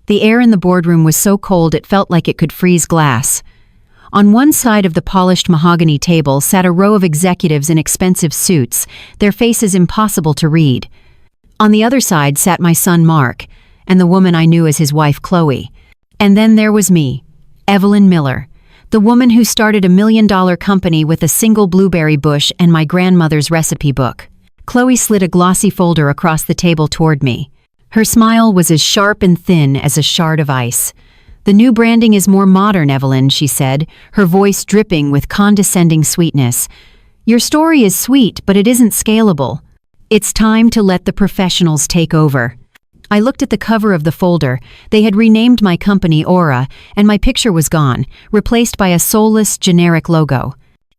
The air in the boardroom was so cold it felt like it could freeze glass. On one side of the polished mahogany table sat a row of executives in expensive suits, their faces impossible to read. On the other side sat my son Mark, and the woman I knew as his wife Chloe. And then there was me, Evelyn Miller, the woman who started $1 million company with a single blueberry bush and my grandmother's recipe book. Chloe slid a glossy folder across the table toward me. Her smile was as sharp and thin as a shard of ice. "The new branding is more modern, Evelyn," she said, her voice dripping with condescending sweetness. "Your story is sweet, but it isn't scalable. It's time to let the professionals take over." I looked at the cover of the folder. They had renamed my company Aura, and my picture was gone, replaced by a soulless, generic logo.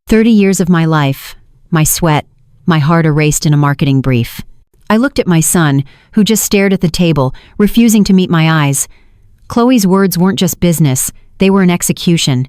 30 years of my life, my sweat, my heart erased in a marketing brief. I looked at my son, who just stared at the table, refusing to meet my eyes. Chloe's words weren't just business, they were an execution.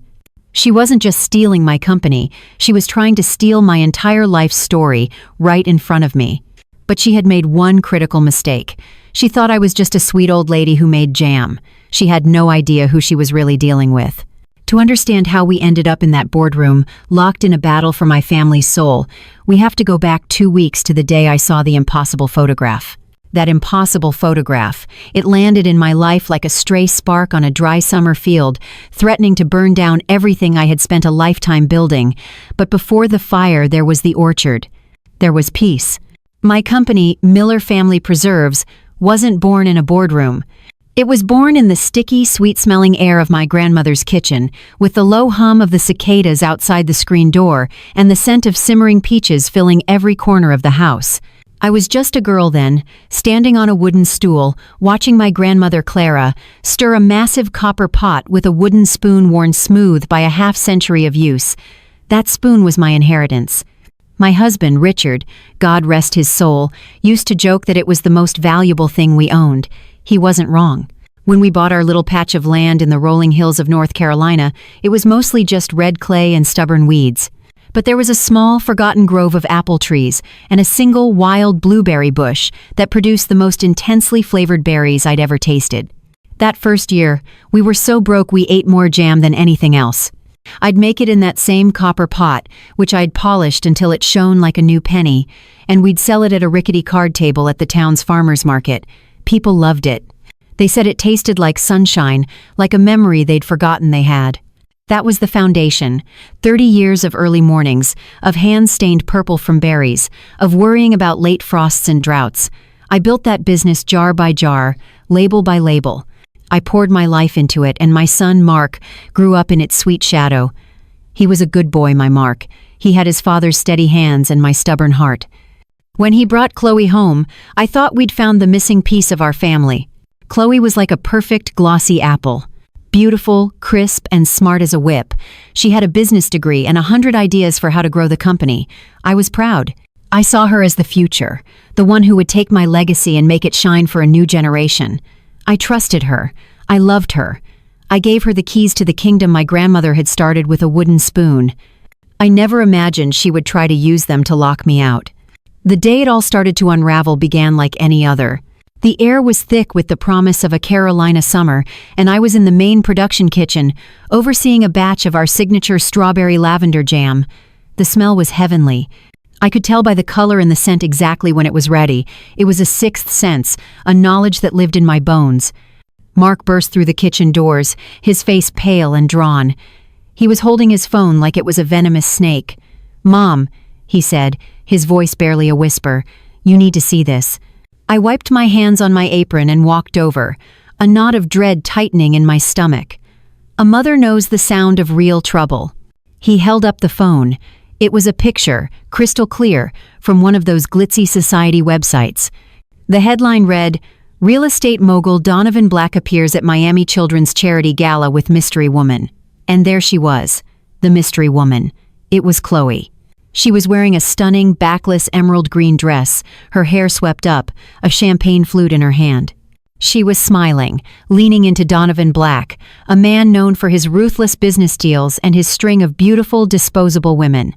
She wasn't just stealing my company, she was trying to steal my entire life's story right in front of me. But she had made one critical mistake. She thought I was just a sweet old lady who made jam. She had no idea who she was really dealing with. To understand how we ended up in that boardroom, locked in a battle for my family's soul, we have to go back 2 weeks to the day I saw the impossible photograph. That impossible photograph. It landed in my life like a stray spark on a dry summer field, threatening to burn down everything I had spent a lifetime building. But before the fire, there was the orchard. There was peace. My company, Miller Family Preserves, wasn't born in a boardroom. It was born in the sticky, sweet-smelling air of my grandmother's kitchen, with the low hum of the cicadas outside the screen door and the scent of simmering peaches filling every corner of the house. I was just a girl then, standing on a wooden stool, watching my grandmother Clara stir a massive copper pot with a wooden spoon worn smooth by a half-century of use. That spoon was my inheritance. My husband, Richard, God rest his soul, used to joke that it was the most valuable thing we owned. He wasn't wrong. When we bought our little patch of land in the rolling hills of North Carolina, it was mostly just red clay and stubborn weeds. But there was a small, forgotten grove of apple trees and a single wild blueberry bush that produced the most intensely flavored berries I'd ever tasted. That first year, we were so broke we ate more jam than anything else. I'd make it in that same copper pot, which I'd polished until it shone like a new penny, and we'd sell it at a rickety card table at the town's farmer's market. People loved it. They said it tasted like sunshine, like a memory they'd forgotten they had. That was the foundation. 30 years of early mornings, of hands stained purple from berries, of worrying about late frosts and droughts. I built that business jar by jar, label by label. I poured my life into it, and my son, Mark, grew up in its sweet shadow. He was a good boy, my Mark. He had his father's steady hands and my stubborn heart. When he brought Chloe home, I thought we'd found the missing piece of our family. Chloe was like a perfect, glossy apple. Beautiful, crisp, and smart as a whip. She had a business degree and 100 ideas for how to grow the company. I was proud. I saw her as the future, the one who would take my legacy and make it shine for a new generation. I trusted her. I loved her. I gave her the keys to the kingdom my grandmother had started with a wooden spoon. I never imagined she would try to use them to lock me out. The day it all started to unravel began like any other. The air was thick with the promise of a Carolina summer, and I was in the main production kitchen, overseeing a batch of our signature strawberry lavender jam. The smell was heavenly. I could tell by the color and the scent exactly when it was ready. It was a sixth sense, a knowledge that lived in my bones. Mark burst through the kitchen doors, his face pale and drawn. He was holding his phone like it was a venomous snake. "Mom," he said, his voice barely a whisper, "you need to see this." I wiped my hands on my apron and walked over, a knot of dread tightening in my stomach. A mother knows the sound of real trouble. He held up the phone. It was a picture, crystal clear, from one of those glitzy society websites. The headline read, "Real estate mogul Donovan Black appears at Miami Children's Charity Gala with Mystery Woman." And there she was, the mystery woman. It was Chloe. She was wearing a stunning, backless emerald green dress, her hair swept up, a champagne flute in her hand. She was smiling, leaning into Donovan Black, a man known for his ruthless business deals and his string of beautiful, disposable women.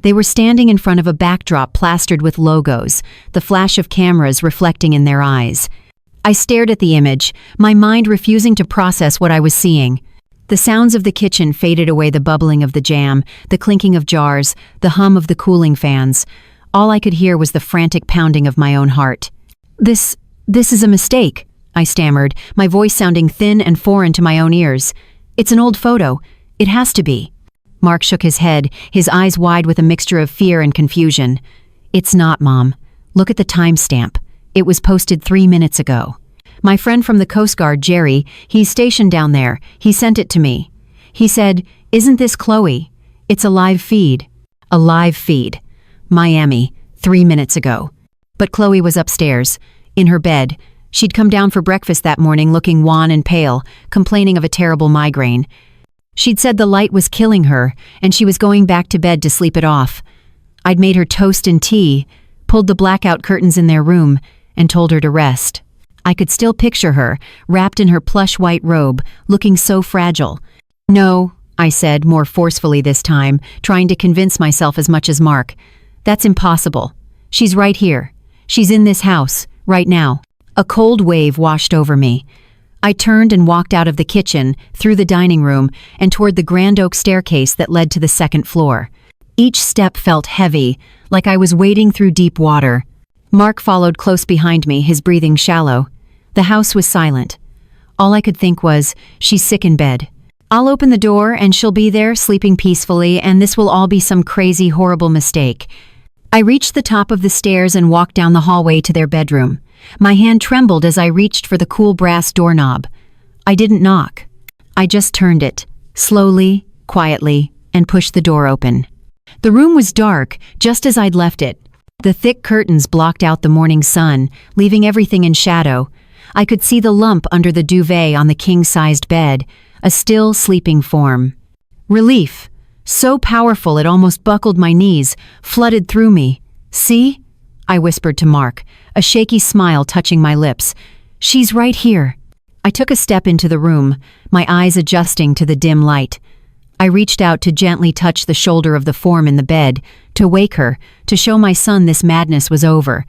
They were standing in front of a backdrop plastered with logos, the flash of cameras reflecting in their eyes. I stared at the image, my mind refusing to process what I was seeing. The sounds of the kitchen faded away, the bubbling of the jam, the clinking of jars, the hum of the cooling fans. All I could hear was the frantic pounding of my own heart. This is a mistake," I stammered, my voice sounding thin and foreign to my own ears. "It's an old photo. It has to be." Mark shook his head, his eyes wide with a mixture of fear and confusion. "It's not, Mom. Look at the timestamp. It was posted 3 minutes ago. My friend from the Coast Guard, Jerry, he's stationed down there. He sent it to me. He said, 'Isn't this Chloe? It's a live feed.'" A live feed. Miami, 3 minutes ago. But Chloe was upstairs, in her bed. She'd come down for breakfast that morning looking wan and pale, complaining of a terrible migraine. She'd said the light was killing her, and she was going back to bed to sleep it off. I'd made her toast and tea, pulled the blackout curtains in their room, and told her to rest. I could still picture her, wrapped in her plush white robe, looking so fragile. "No," I said, more forcefully this time, trying to convince myself as much as Mark. "That's impossible. She's right here. She's in this house, right now." A cold wave washed over me. I turned and walked out of the kitchen, through the dining room, and toward the grand oak staircase that led to the second floor. Each step felt heavy, like I was wading through deep water. Mark followed close behind me, his breathing shallow. The house was silent. All I could think was, she's sick in bed. I'll open the door and she'll be there, sleeping peacefully, and this will all be some crazy, horrible mistake. I reached the top of the stairs and walked down the hallway to their bedroom. My hand trembled as I reached for the cool brass doorknob. I didn't knock. I just turned it, slowly, quietly, and pushed the door open. The room was dark, just as I'd left it. The thick curtains blocked out the morning sun, leaving everything in shadow. I could see the lump under the duvet on the king-sized bed, a still, sleeping form. Relief, so powerful it almost buckled my knees, flooded through me. "See?" I whispered to Mark, a shaky smile touching my lips. "She's right here." I took a step into the room, my eyes adjusting to the dim light. I reached out to gently touch the shoulder of the form in the bed, to wake her, to show my son this madness was over.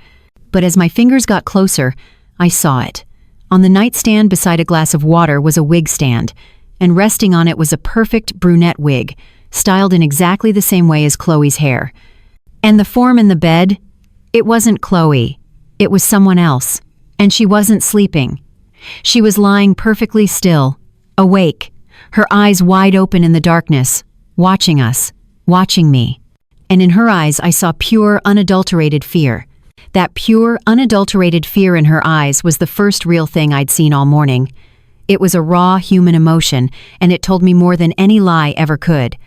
But as my fingers got closer, I saw it. On the nightstand beside a glass of water was a wig stand, and resting on it was a perfect brunette wig, styled in exactly the same way as Chloe's hair. And the form in the bed? It wasn't Chloe. It was someone else. And she wasn't sleeping. She was lying perfectly still, awake, her eyes wide open in the darkness, watching us, watching me. And in her eyes I saw pure, unadulterated fear. That pure, unadulterated fear in her eyes was the first real thing I'd seen all morning. It was a raw human emotion, and it told me more than any lie ever could.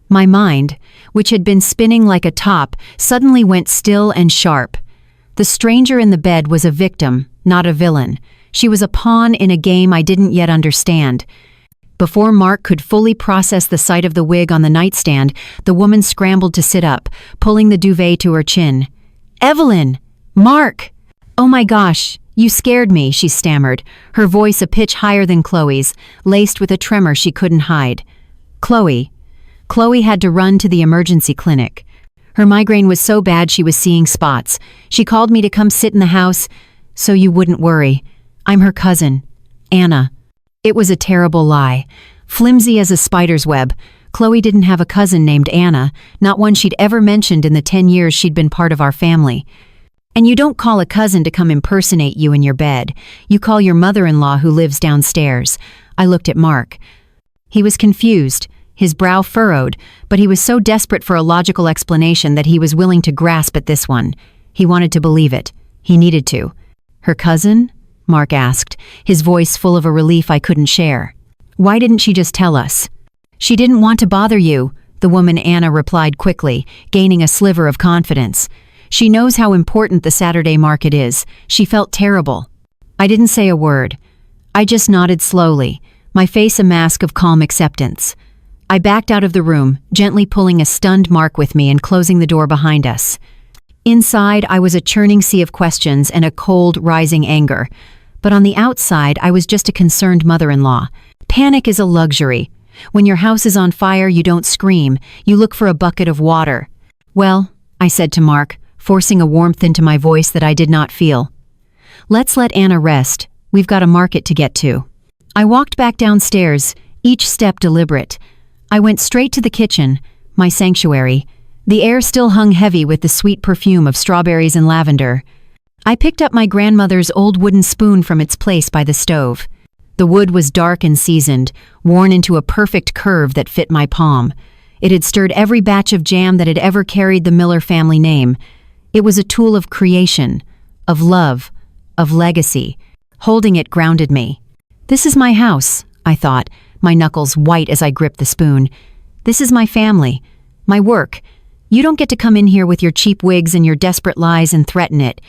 My mind, which had been spinning like a top, suddenly went still and sharp. The stranger in the bed was a victim, not a villain. She was a pawn in a game I didn't yet understand. Before Mark could fully process the sight of the wig on the nightstand, the woman scrambled to sit up, pulling the duvet to her chin. "Evelyn! Mark! Oh my gosh, you scared me," she stammered, her voice a pitch higher than Chloe's, laced with a tremor she couldn't hide. Chloe had to run to the emergency clinic. Her migraine was so bad she was seeing spots. She called me to come sit in the house, so you wouldn't worry. I'm her cousin, Anna. It was a terrible lie. Flimsy as a spider's web. Chloe didn't have a cousin named Anna, not one she'd ever mentioned in the 10 years she'd been part of our family. And you don't call a cousin to come impersonate you in your bed. You call your mother-in-law who lives downstairs. I looked at Mark. He was confused, his brow furrowed, but he was so desperate for a logical explanation that he was willing to grasp at this one. He wanted to believe it. He needed to. "Her cousin?" Mark asked, his voice full of a relief I couldn't share. "Why didn't she just tell us?" "She didn't want to bother you," the woman Anna replied quickly, gaining a sliver of confidence. "She knows how important the Saturday market is. She felt terrible." I didn't say a word. I just nodded slowly, my face a mask of calm acceptance. I backed out of the room, gently pulling a stunned Mark with me and closing the door behind us. Inside, I was a churning sea of questions and a cold, rising anger. But on the outside, I was just a concerned mother-in-law. Panic is a luxury. When your house is on fire, you don't scream. You look for a bucket of water. "Well," I said to Mark, forcing a warmth into my voice that I did not feel. "Let's let Anna rest. We've got a market to get to." I walked back downstairs, each step deliberate. I went straight to the kitchen, my sanctuary. The air still hung heavy with the sweet perfume of strawberries and lavender. I picked up my grandmother's old wooden spoon from its place by the stove. The wood was dark and seasoned, worn into a perfect curve that fit my palm. It had stirred every batch of jam that had ever carried the Miller family name. It was a tool of creation, of love, of legacy. Holding it grounded me. "This is my house," I thought, my knuckles white as I gripped the spoon. "This is my family, my work. You don't get to come in here with your cheap wigs and your desperate lies and threaten it."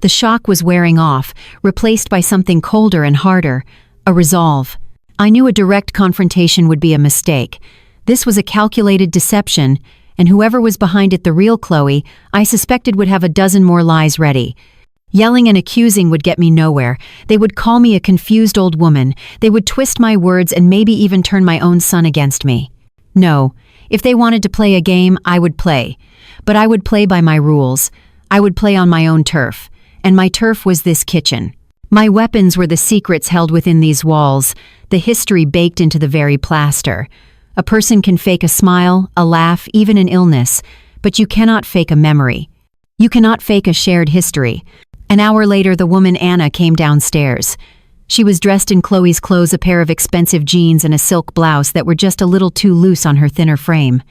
The shock was wearing off, replaced by something colder and harder, a resolve. I knew a direct confrontation would be a mistake. This was a calculated deception, and whoever was behind it, the real Chloe, I suspected would have a dozen more lies ready. Yelling and accusing would get me nowhere. They would call me a confused old woman. They would twist my words and maybe even turn my own son against me. No, if they wanted to play a game, I would play. But I would play by my rules. I would play on my own turf. And my turf was this kitchen. My weapons were the secrets held within these walls, the history baked into the very plaster. A person can fake a smile, a laugh, even an illness, but you cannot fake a memory. You cannot fake a shared history. An hour later, the woman Anna came downstairs. She was dressed in Chloe's clothes, a pair of expensive jeans and a silk blouse that were just a little too loose on her thinner frame.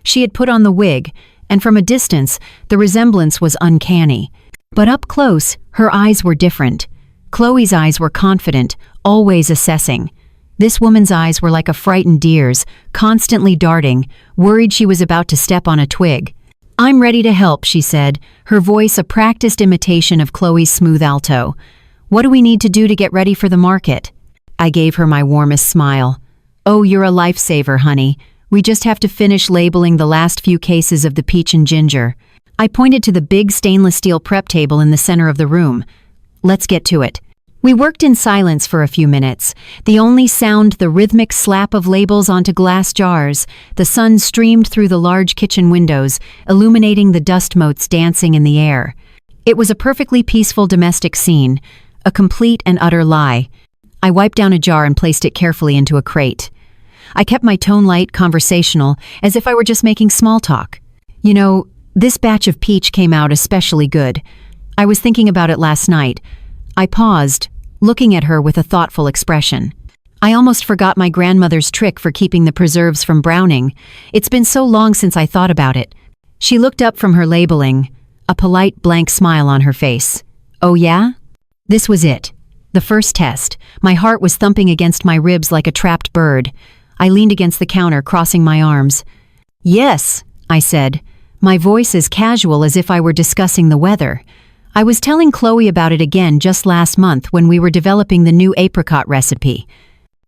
She had put on the wig, and from a distance, the resemblance was uncanny. But up close, her eyes were different. Chloe's eyes were confident, always assessing. This woman's eyes were like a frightened deer's, constantly darting, worried she was about to step on a twig. "I'm ready to help," she said, her voice a practiced imitation of Chloe's smooth alto. "What do we need to do to get ready for the market?" I gave her my warmest smile. "Oh, you're a lifesaver, honey. We just have to finish labeling the last few cases of the peach and ginger." I pointed to the big stainless steel prep table in the center of the room. "Let's get to it." We worked in silence for a few minutes. The only sound, the rhythmic slap of labels onto glass jars. The sun streamed through the large kitchen windows, illuminating the dust motes dancing in the air. It was a perfectly peaceful domestic scene, a complete and utter lie. I wiped down a jar and placed it carefully into a crate. I kept my tone light, conversational, as if I were just making small talk. "You know, this batch of peach came out especially good. I was thinking about it last night." I paused, looking at her with a thoughtful expression. I almost forgot my grandmother's trick for keeping the preserves from browning. It's been so long since I thought about it. She looked up from her labeling, a polite blank smile on her face. "Oh yeah?" This was it. The first test. My heart was thumping against my ribs like a trapped bird. I leaned against the counter, crossing my arms. "Yes," I said, my voice as casual as if I were discussing the weather. I was telling Chloe about it again just last month when we were developing the new apricot recipe.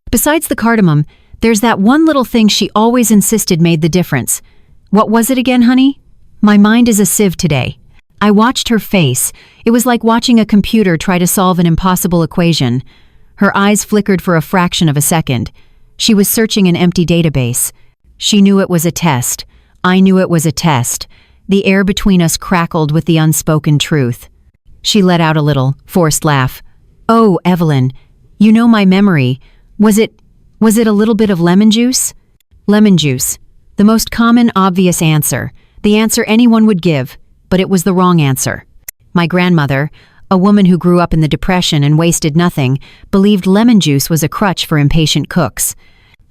Besides the cardamom, there's that one little thing she always insisted made the difference. What was it again, honey? My mind is a sieve today. I watched her face. It was like watching a computer try to solve an impossible equation. Her eyes flickered for a fraction of a second. She was searching an empty database. She knew it was a test. I knew it was a test. The air between us crackled with the unspoken truth. She let out a little, forced laugh. "Oh, Evelyn, you know my memory. Was it a little bit of lemon juice?" Lemon juice. The most common, obvious answer. The answer anyone would give, but it was the wrong answer. My grandmother, a woman who grew up in the Depression and wasted nothing, believed lemon juice was a crutch for impatient cooks.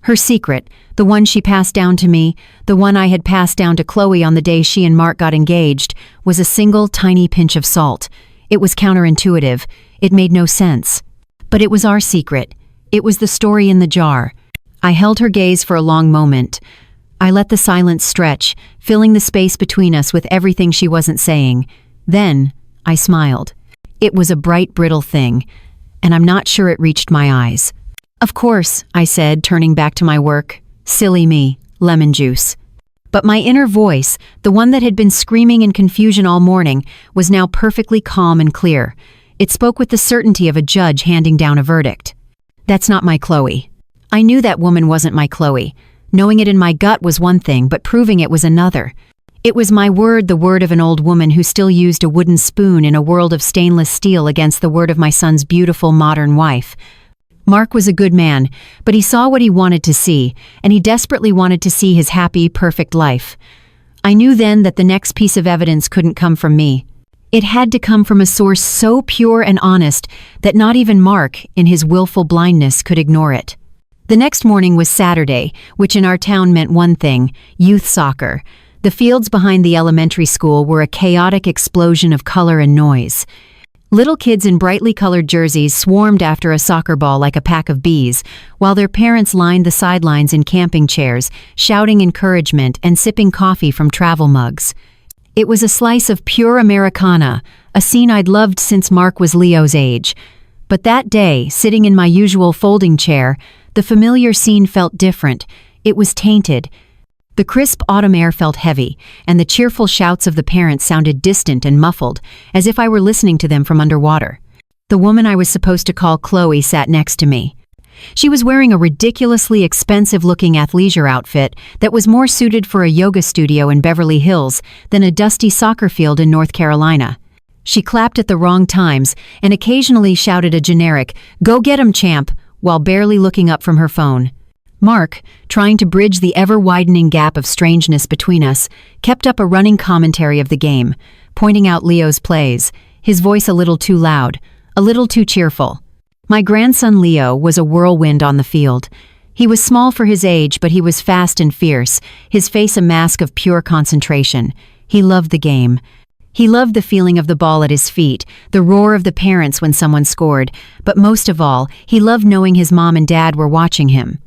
Her secret, the one she passed down to me, the one I had passed down to Chloe on the day she and Mark got engaged, was a single tiny pinch of salt. It was counterintuitive. It made no sense. But it was our secret. It was the story in the jar. I held her gaze for a long moment. I let the silence stretch, filling the space between us with everything she wasn't saying. Then, I smiled. It was a bright, brittle thing, and I'm not sure it reached my eyes. "Of course," I said, turning back to my work. Silly me, lemon juice. But my inner voice, the one that had been screaming in confusion all morning, was now perfectly calm and clear. It spoke with the certainty of a judge handing down a verdict. "That's not my Chloe." I knew that woman wasn't my Chloe. Knowing it in my gut was one thing, but proving it was another. It was my word, the word of an old woman who still used a wooden spoon in a world of stainless steel, against the word of my son's beautiful modern wife. Mark was a good man, but he saw what he wanted to see, and he desperately wanted to see his happy, perfect life. I knew then that the next piece of evidence couldn't come from me. It had to come from a source so pure and honest that not even Mark, in his willful blindness, could ignore it. The next morning was Saturday, which in our town meant one thing: youth soccer. The fields behind the elementary school were a chaotic explosion of color and noise. Little kids in brightly colored jerseys swarmed after a soccer ball like a pack of bees, while their parents lined the sidelines in camping chairs, shouting encouragement and sipping coffee from travel mugs. It was a slice of pure Americana, a scene I'd loved since Mark was Leo's age. But that day, sitting in my usual folding chair, the familiar scene felt different. It was tainted. The crisp autumn air felt heavy, and the cheerful shouts of the parents sounded distant and muffled, as if I were listening to them from underwater. The woman I was supposed to call Chloe sat next to me. She was wearing a ridiculously expensive-looking athleisure outfit that was more suited for a yoga studio in Beverly Hills than a dusty soccer field in North Carolina. She clapped at the wrong times and occasionally shouted a generic, "Go get 'em, champ," while barely looking up from her phone. Mark, trying to bridge the ever-widening gap of strangeness between us, kept up a running commentary of the game, pointing out Leo's plays, his voice a little too loud, a little too cheerful. My grandson Leo was a whirlwind on the field. He was small for his age, but he was fast and fierce, his face a mask of pure concentration. He loved the game. He loved the feeling of the ball at his feet, the roar of the parents when someone scored, but most of all, he loved knowing his mom and dad were watching him.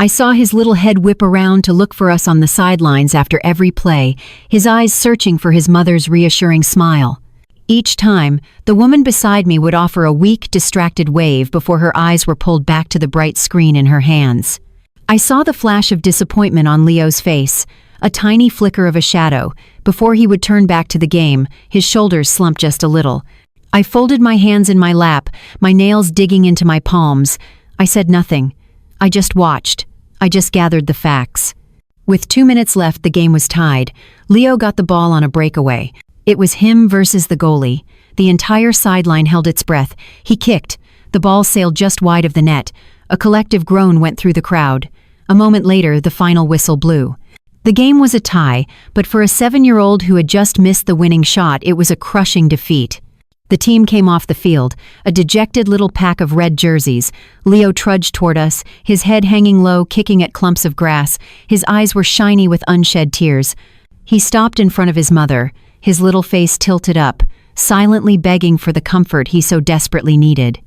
I saw his little head whip around to look for us on the sidelines after every play, his eyes searching for his mother's reassuring smile. Each time, the woman beside me would offer a weak, distracted wave before her eyes were pulled back to the bright screen in her hands. I saw the flash of disappointment on Leo's face, a tiny flicker of a shadow, before he would turn back to the game, his shoulders slumped just a little. I folded my hands in my lap, my nails digging into my palms. I said nothing. I just watched. I just gathered the facts. With 2 minutes left, the game was tied. Leo got the ball on a breakaway. It was him versus the goalie. The entire sideline held its breath. He kicked. The ball sailed just wide of the net. A collective groan went through the crowd. A moment later, the final whistle blew. The game was a tie, but for a 7-year-old who had just missed the winning shot, it was a crushing defeat. The team came off the field, a dejected little pack of red jerseys. Leo trudged toward us, his head hanging low, kicking at clumps of grass. His eyes were shiny with unshed tears. He stopped in front of his mother, his little face tilted up, silently begging for the comfort he so desperately needed.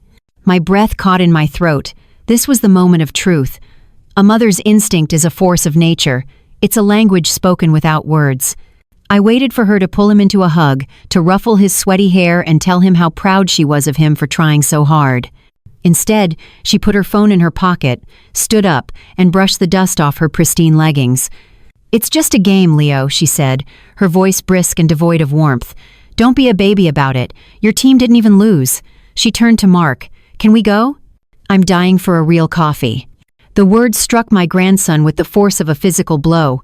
My breath caught in my throat. This was the moment of truth. A mother's instinct is a force of nature. It's a language spoken without words. I waited for her to pull him into a hug, to ruffle his sweaty hair and tell him how proud she was of him for trying so hard. Instead, she put her phone in her pocket, stood up, and brushed the dust off her pristine leggings. "It's just a game, Leo," she said, her voice brisk and devoid of warmth. "Don't be a baby about it. Your team didn't even lose." She turned to Mark. "Can we go?" "I'm dying for a real coffee." The word struck my grandson with the force of a physical blow.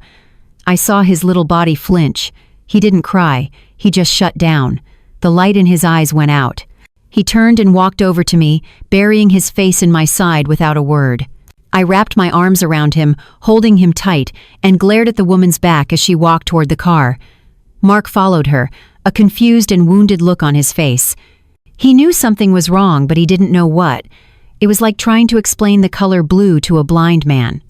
I saw his little body flinch. He didn't cry, he just shut down. The light in his eyes went out. He turned and walked over to me, burying his face in my side without a word. I wrapped my arms around him, holding him tight, and glared at the woman's back as she walked toward the car. Mark followed her, a confused and wounded look on his face. He knew something was wrong, but he didn't know what. It was like trying to explain the color blue to a blind man.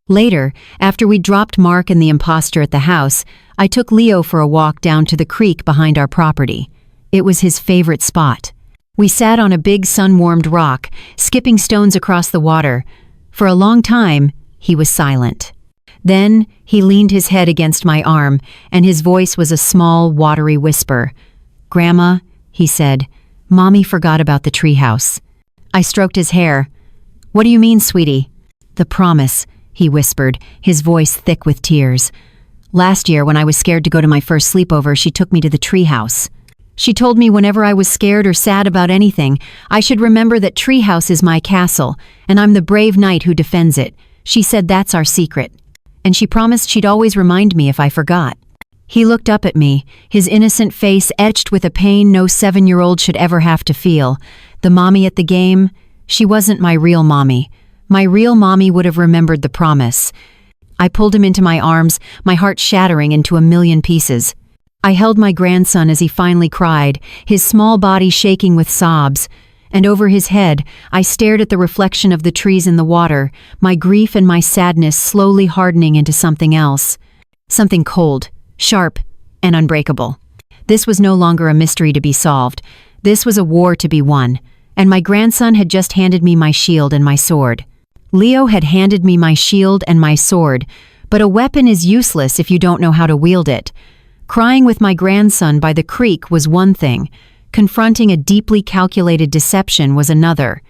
Later, after we dropped Mark and the imposter at the house, I took Leo for a walk down to the creek behind our property. It was his favorite spot. We sat on a big sun-warmed rock, skipping stones across the water. For a long time, he was silent. Then, he leaned his head against my arm, and his voice was a small, watery whisper. "Grandma," he said, "Mommy forgot about the treehouse." I stroked his hair. "What do you mean, sweetie?" "The promise," he whispered, his voice thick with tears. "Last year, when I was scared to go to my first sleepover, she took me to the treehouse. She told me whenever I was scared or sad about anything, I should remember that treehouse is my castle, and I'm the brave knight who defends it. She said that's our secret. And she promised she'd always remind me if I forgot." He looked up at me, his innocent face etched with a pain no 7-year-old should ever have to feel. The mommy at the game? She wasn't my real mommy. My real mommy would have remembered the promise. I pulled him into my arms, my heart shattering into a million pieces. I held my grandson as he finally cried, his small body shaking with sobs. And over his head, I stared at the reflection of the trees in the water, my grief and my sadness slowly hardening into something else. Something cold, sharp, and unbreakable. This was no longer a mystery to be solved. This was a war to be won. And my grandson had just handed me my shield and my sword. Leo had handed me my shield and my sword, but a weapon is useless if you don't know how to wield it. Crying with my grandson by the creek was one thing. Confronting a deeply calculated deception was another.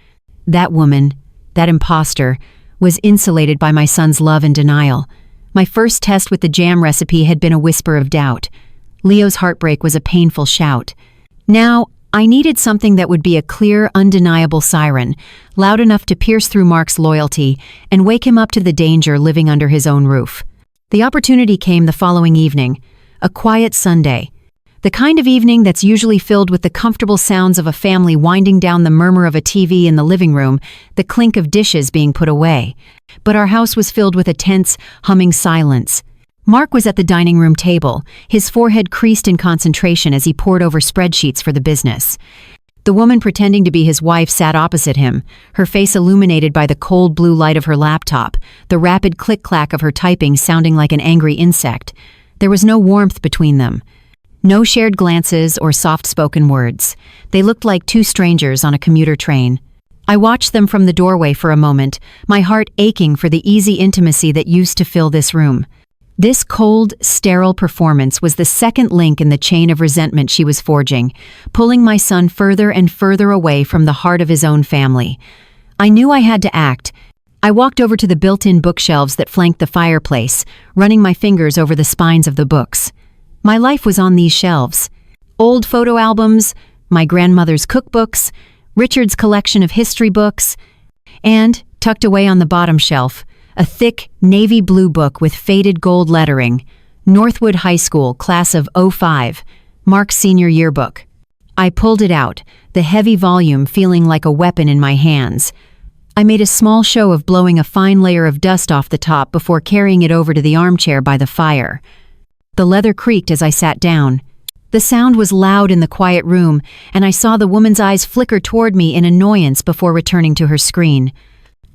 That woman, that imposter, was insulated by my son's love and denial. My first test with the jam recipe had been a whisper of doubt. Leo's heartbreak was a painful shout. Now, I needed something that would be a clear, undeniable siren, loud enough to pierce through Mark's loyalty and wake him up to the danger living under his own roof. The opportunity came the following evening, a quiet Sunday. The kind of evening that's usually filled with the comfortable sounds of a family winding down, the murmur of a TV in the living room, the clink of dishes being put away. But our house was filled with a tense, humming silence. Mark was at the dining room table, his forehead creased in concentration as he pored over spreadsheets for the business. The woman pretending to be his wife sat opposite him, her face illuminated by the cold blue light of her laptop, the rapid click-clack of her typing sounding like an angry insect. There was no warmth between them. No shared glances or soft-spoken words. They looked like two strangers on a commuter train. I watched them from the doorway for a moment, my heart aching for the easy intimacy that used to fill this room. This cold, sterile performance was the second link in the chain of resentment she was forging, pulling my son further and further away from the heart of his own family. I knew I had to act. I walked over to the built-in bookshelves that flanked the fireplace, running my fingers over the spines of the books. My life was on these shelves. Old photo albums, my grandmother's cookbooks, Richard's collection of history books, and, tucked away on the bottom shelf, a thick, navy blue book with faded gold lettering, Northwood High School, class of '05, Mark's senior yearbook. I pulled it out, the heavy volume feeling like a weapon in my hands. I made a small show of blowing a fine layer of dust off the top before carrying it over to the armchair by the fire. The leather creaked as I sat down. The sound was loud in the quiet room, and I saw the woman's eyes flicker toward me in annoyance before returning to her screen.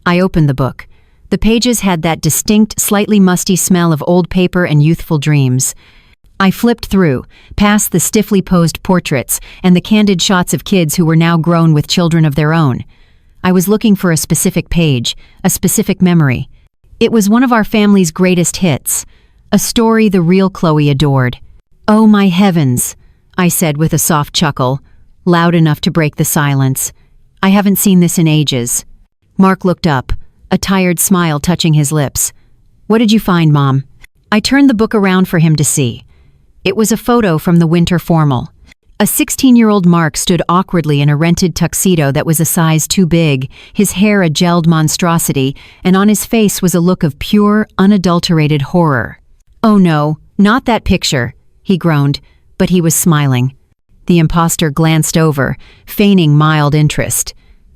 I opened the book. The pages had that distinct, slightly musty smell of old paper and youthful dreams. I flipped through, past the stiffly posed portraits and the candid shots of kids who were now grown with children of their own. I was looking for a specific page, a specific memory. It was one of our family's greatest hits. A story the real Chloe adored. "Oh my heavens," I said with a soft chuckle, loud enough to break the silence. "I haven't seen this in ages." Mark looked up, a tired smile touching his lips. "What did you find, Mom?" I turned the book around for him to see. It was a photo from the winter formal. A 16-year-old Mark stood awkwardly in a rented tuxedo that was a size too big, his hair a gelled monstrosity, and on his face was a look of pure, unadulterated horror. "Oh no, not that picture," he groaned, but he was smiling. The imposter glanced over, feigning mild interest.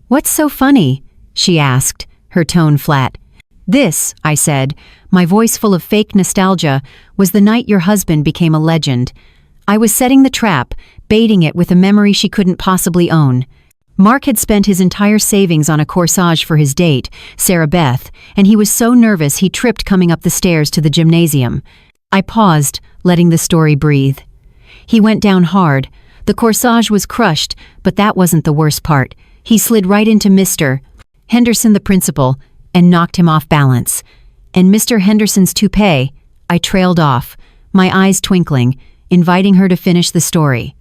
"What's so funny?" she asked, her tone flat. "This," I said, my voice full of fake nostalgia, "was the night your husband became a legend. I was setting the trap, baiting it with a memory she couldn't possibly own. Mark had spent his entire savings on a corsage for his date, Sarah Beth, and he was so nervous he tripped coming up the stairs to the gymnasium. I paused, letting the story breathe. He went down hard. The corsage was crushed, but that wasn't the worst part. He slid right into Mr. Henderson, the principal, and knocked him off balance. And Mr. Henderson's toupee, I trailed off, my eyes twinkling, inviting her to finish the story.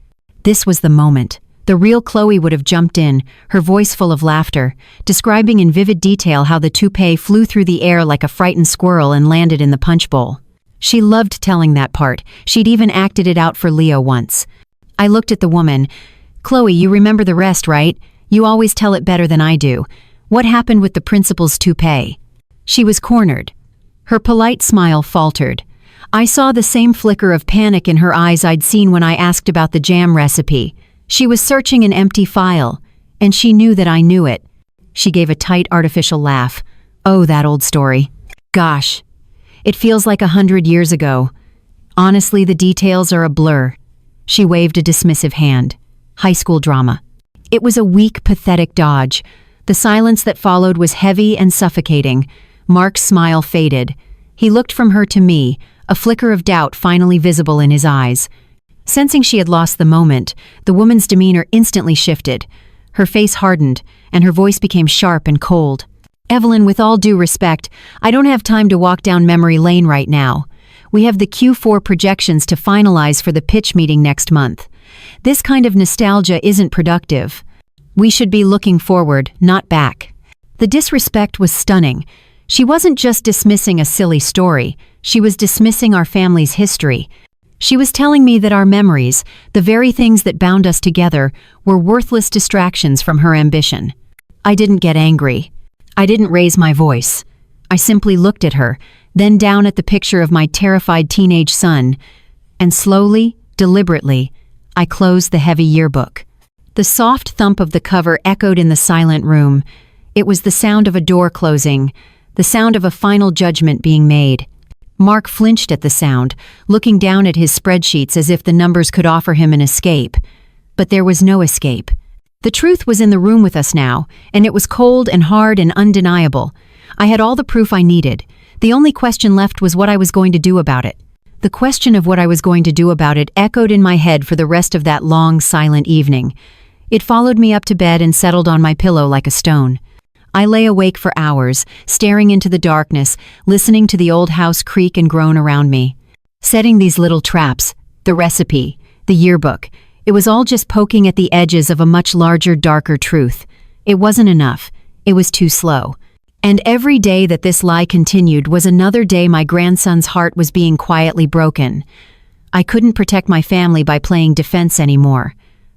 This was the moment. The real Chloe would have jumped in, her voice full of laughter, describing in vivid detail how the toupee flew through the air like a frightened squirrel and landed in the punch bowl. She loved telling that part. She'd even acted it out for Leo once. I looked at the woman. "Chloe, you remember the rest, right? You always tell it better than I do. What happened with the principal's toupee?" She was cornered. Her polite smile faltered. I saw the same flicker of panic in her eyes I'd seen when I asked about the jam recipe. She was searching an empty file, and she knew that I knew it. She gave a tight, artificial laugh. Oh, that old story. Gosh, it feels like 100 years ago. Honestly, the details are a blur. She waved a dismissive hand. High school drama. It was a weak, pathetic dodge. The silence that followed was heavy and suffocating. Mark's smile faded. He looked from her to me, a flicker of doubt finally visible in his eyes. Sensing she had lost the moment, the woman's demeanor instantly shifted. Her face hardened, and her voice became sharp and cold. Evelyn, with all due respect, I don't have time to walk down memory lane right now. We have the Q4 projections to finalize for the pitch meeting next month. This kind of nostalgia isn't productive. We should be looking forward, not back. The disrespect was stunning. She wasn't just dismissing a silly story, she was dismissing our family's history. She was telling me that our memories, the very things that bound us together, were worthless distractions from her ambition. I didn't get angry. I didn't raise my voice. I simply looked at her, then down at the picture of my terrified teenage son, and slowly, deliberately, I closed the heavy yearbook. The soft thump of the cover echoed in the silent room. It was the sound of a door closing, the sound of a final judgment being made. Mark flinched at the sound, looking down at his spreadsheets as if the numbers could offer him an escape. But there was no escape. The truth was in the room with us now, and it was cold and hard and undeniable. I had all the proof I needed. The only question left was what I was going to do about it. The question of what I was going to do about it echoed in my head for the rest of that long, silent evening. It followed me up to bed and settled on my pillow like a stone. I lay awake for hours, staring into the darkness, listening to the old house creak and groan around me. Setting these little traps, the recipe, the yearbook, it was all just poking at the edges of a much larger, darker truth. It wasn't enough. It was too slow. And every day that this lie continued was another day my grandson's heart was being quietly broken. I couldn't protect my family by playing defense anymore.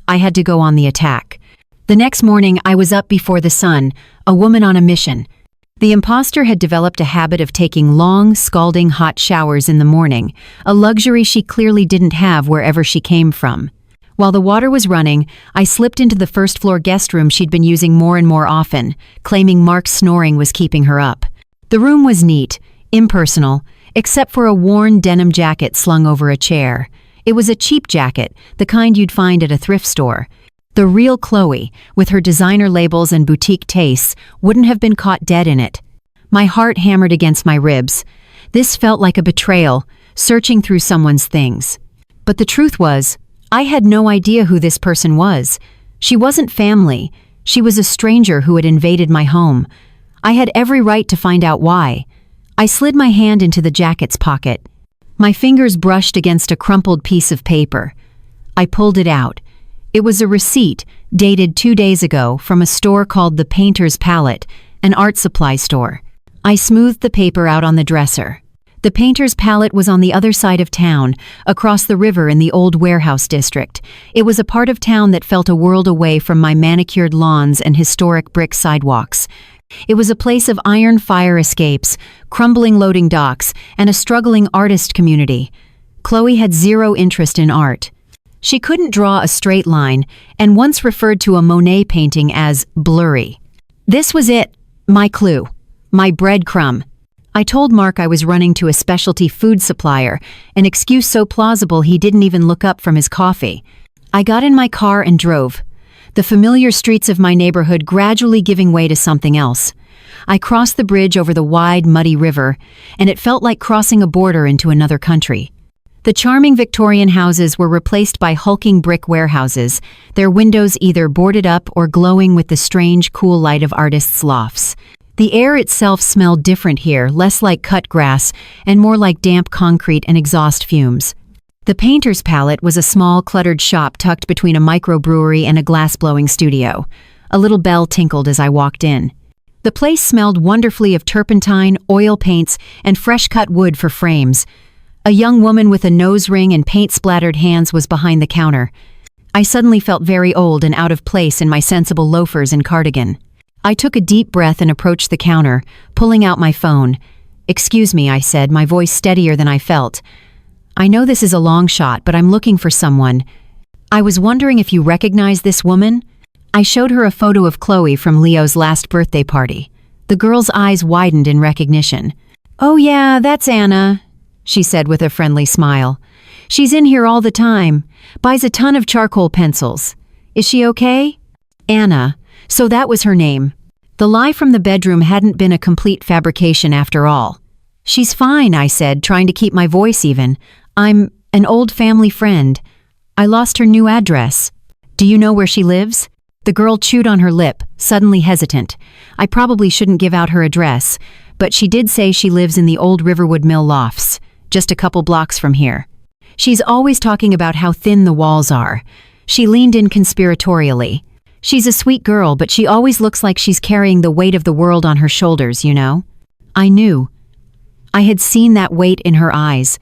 I had to go on the attack. The next morning, I was up before the sun, a woman on a mission. The imposter had developed a habit of taking long, scalding hot showers in the morning, a luxury she clearly didn't have wherever she came from. While the water was running, I slipped into the first-floor guest room she'd been using more and more often, claiming Mark's snoring was keeping her up. The room was neat, impersonal, except for a worn denim jacket slung over a chair. It was a cheap jacket, the kind you'd find at a thrift store. The real Chloe, with her designer labels and boutique tastes, wouldn't have been caught dead in it. My heart hammered against my ribs. This felt like a betrayal, searching through someone's things. But the truth was, I had no idea who this person was. She wasn't family. She was a stranger who had invaded my home. I had every right to find out why. I slid my hand into the jacket's pocket. My fingers brushed against a crumpled piece of paper. I pulled it out. It was a receipt, dated 2 days ago, from a store called the Painter's Palette, an art supply store. I smoothed the paper out on the dresser. The Painter's Palette was on the other side of town, across the river in the old warehouse district. It was a part of town that felt a world away from my manicured lawns and historic brick sidewalks. It was a place of iron fire escapes, crumbling loading docks, and a struggling artist community. Chloe had zero interest in art. She couldn't draw a straight line, and once referred to a Monet painting as blurry. This was it, my clue, my breadcrumb. I told Mark I was running to a specialty food supplier, an excuse so plausible he didn't even look up from his coffee. I got in my car and drove, the familiar streets of my neighborhood gradually giving way to something else. I crossed the bridge over the wide, muddy river, and it felt like crossing a border into another country. The charming Victorian houses were replaced by hulking brick warehouses, their windows either boarded up or glowing with the strange, cool light of artists' lofts. The air itself smelled different here, less like cut grass and more like damp concrete and exhaust fumes. The Painter's Palette was a small, cluttered shop tucked between a microbrewery and a glass-blowing studio. A little bell tinkled as I walked in. The place smelled wonderfully of turpentine, oil paints, and fresh-cut wood for frames. A young woman with a nose ring and paint-splattered hands was behind the counter. I suddenly felt very old and out of place in my sensible loafers and cardigan. I took a deep breath and approached the counter, pulling out my phone. "Excuse me," I said, my voice steadier than I felt. "I know this is a long shot, but I'm looking for someone. I was wondering if you recognize this woman?" I showed her a photo of Chloe from Leo's last birthday party. The girl's eyes widened in recognition. "Oh yeah, that's Anna," she said with a friendly smile. "She's in here all the time, buys a ton of charcoal pencils. Is she okay?" Anna. So that was her name. The lie from the bedroom hadn't been a complete fabrication after all. "She's fine," I said, trying to keep my voice even. "I'm an old family friend. I lost her new address. Do you know where she lives?" The girl chewed on her lip, suddenly hesitant. I probably shouldn't give out her address, but she did say she lives in the old Riverwood Mill lofts, just a couple blocks from here. "She's always talking about how thin the walls are." She leaned in conspiratorially. "She's a sweet girl, but she always looks like she's carrying the weight of the world on her shoulders, you know?" I knew. I had seen that weight in her eyes.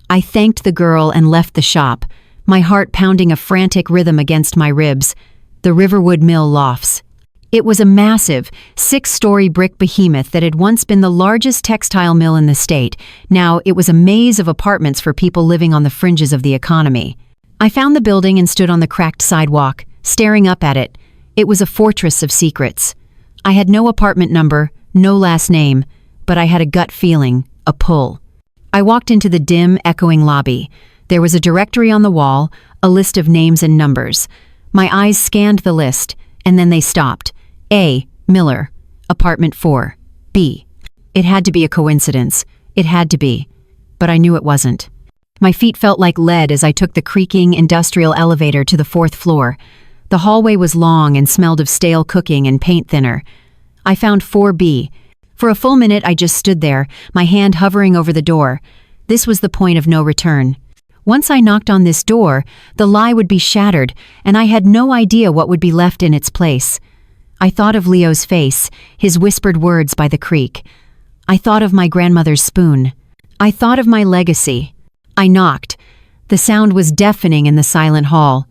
I thanked the girl and left the shop, my heart pounding a frantic rhythm against my ribs. The Riverwood Mill lofts. It was a massive, 6-story brick behemoth that had once been the largest textile mill in the state. Now it was a maze of apartments for people living on the fringes of the economy. I found the building and stood on the cracked sidewalk, staring up at it. It was a fortress of secrets. I had no apartment number, no last name, but I had a gut feeling, a pull. I walked into the dim, echoing lobby. There was a directory on the wall, a list of names and numbers. My eyes scanned the list, and then they stopped. A. Miller, apartment 4. B. It had to be a coincidence. It had to be. But I knew it wasn't. My feet felt like lead as I took the creaking industrial elevator to the 4th floor. The hallway was long and smelled of stale cooking and paint thinner. I found 4B. For a full minute I just stood there, my hand hovering over the door. This was the point of no return. Once I knocked on this door, the lie would be shattered, and I had no idea what would be left in its place. I thought of Leo's face, his whispered words by the creek. I thought of my grandmother's spoon. I thought of my legacy. I knocked. The sound was deafening in the silent hall.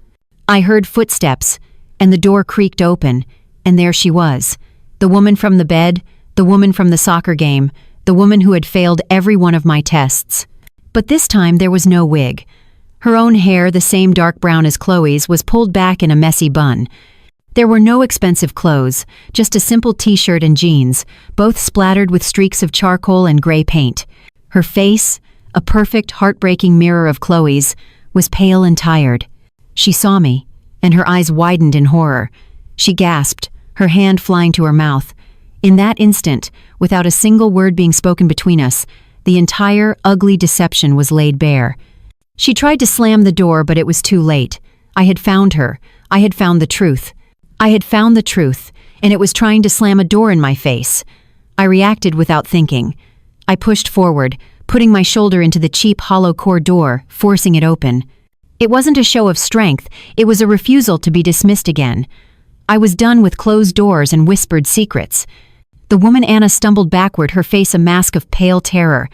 I heard footsteps, and the door creaked open, and there she was. The woman from the bed, the woman from the soccer game, the woman who had failed every one of my tests. But this time there was no wig. Her own hair, the same dark brown as Chloe's, was pulled back in a messy bun. There were no expensive clothes, just a simple t-shirt and jeans, both splattered with streaks of charcoal and gray paint. Her face, a perfect, heartbreaking mirror of Chloe's, was pale and tired. She saw me, and her eyes widened in horror. She gasped, her hand flying to her mouth. In that instant, without a single word being spoken between us, the entire ugly deception was laid bare. She tried to slam the door, but it was too late. I had found her. I had found the truth. I had found the truth, and it was trying to slam a door in my face. I reacted without thinking. I pushed forward, putting my shoulder into the cheap hollow core door, forcing it open. It wasn't a show of strength, it was a refusal to be dismissed again. I was done with closed doors and whispered secrets. The woman Anna stumbled backward, her face a mask of pale terror.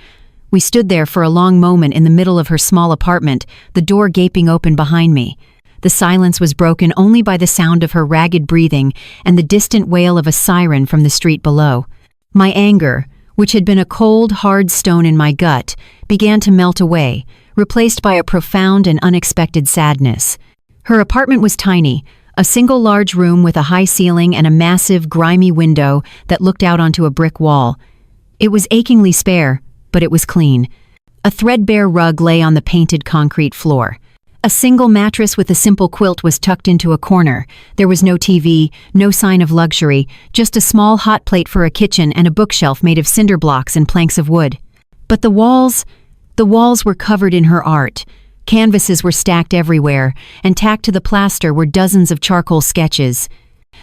We stood there for a long moment in the middle of her small apartment, the door gaping open behind me. The silence was broken only by the sound of her ragged breathing and the distant wail of a siren from the street below. My anger, which had been a cold, hard stone in my gut, began to melt away, replaced by a profound and unexpected sadness. Her apartment was tiny, a single large room with a high ceiling and a massive, grimy window that looked out onto a brick wall. It was achingly spare, but it was clean. A threadbare rug lay on the painted concrete floor. A single mattress with a simple quilt was tucked into a corner. There was no TV, no sign of luxury, just a small hot plate for a kitchen and a bookshelf made of cinder blocks and planks of wood. But the walls were covered in her art. Canvases were stacked everywhere, and tacked to the plaster were dozens of charcoal sketches.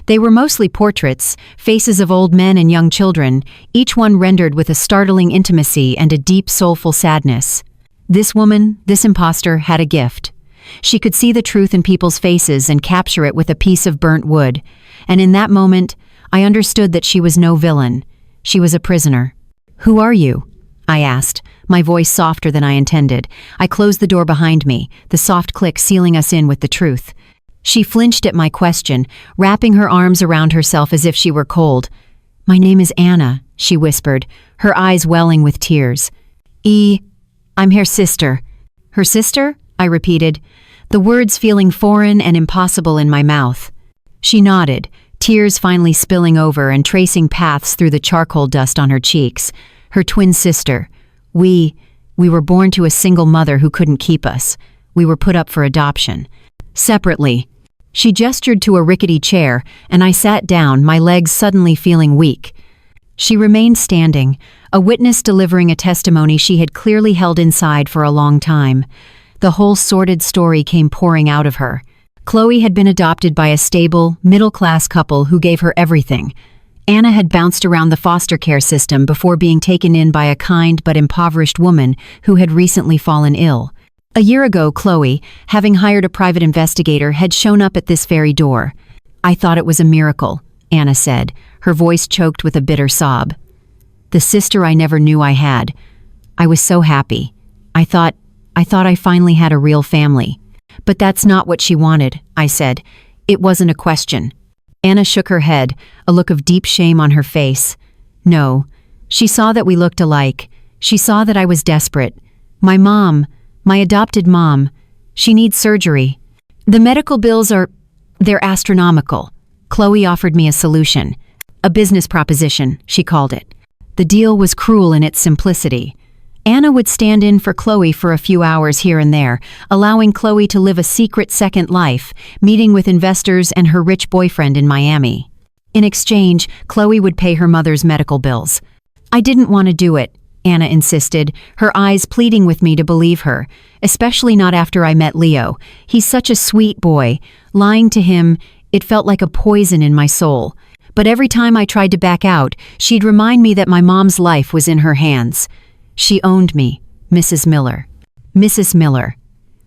They were mostly portraits, faces of old men and young children, each one rendered with a startling intimacy and a deep, soulful sadness. This woman, this imposter, had a gift. She could see the truth in people's faces and capture it with a piece of burnt wood, and in that moment, I understood that she was no villain. She was a prisoner. "Who are you?" I asked, my voice softer than I intended. I closed the door behind me, the soft click sealing us in with the truth. She flinched at my question, wrapping her arms around herself as if she were cold. My name is Anna, she whispered, her eyes welling with tears. I'm her sister. Her sister? I repeated, the words feeling foreign and impossible in my mouth. She nodded, tears finally spilling over and tracing paths through the charcoal dust on her cheeks. Her twin sister. We were born to a single mother who couldn't keep us. We were put up for adoption. Separately. She gestured to a rickety chair, and I sat down, my legs suddenly feeling weak. She remained standing, a witness delivering a testimony she had clearly held inside for a long time. The whole sordid story came pouring out of her. Chloe had been adopted by a stable, middle-class couple who gave her everything. Anna had bounced around the foster care system before being taken in by a kind but impoverished woman who had recently fallen ill. A year ago, Chloe, having hired a private investigator, had shown up at this very door. I thought it was a miracle, Anna said, her voice choked with a bitter sob. The sister I never knew I had. I was so happy. I thought I finally had a real family. But that's not what she wanted, I said. It wasn't a question. Anna shook her head, a look of deep shame on her face. No, she saw that we looked alike. She saw that I was desperate. My adopted mom, she needs surgery. The medical bills they're astronomical. Chloe offered me a solution. A business proposition, she called it. The deal was cruel in its simplicity. Anna would stand in for Chloe for a few hours here and there, allowing Chloe to live a secret second life, meeting with investors and her rich boyfriend in Miami. In exchange, Chloe would pay her mother's medical bills. I didn't want to do it, Anna insisted, her eyes pleading with me to believe her, especially not after I met Leo. He's such a sweet boy. Lying to him, it felt like a poison in my soul. But every time I tried to back out, she'd remind me that my mom's life was in her hands. She owned me, Mrs. Miller. Mrs. Miller.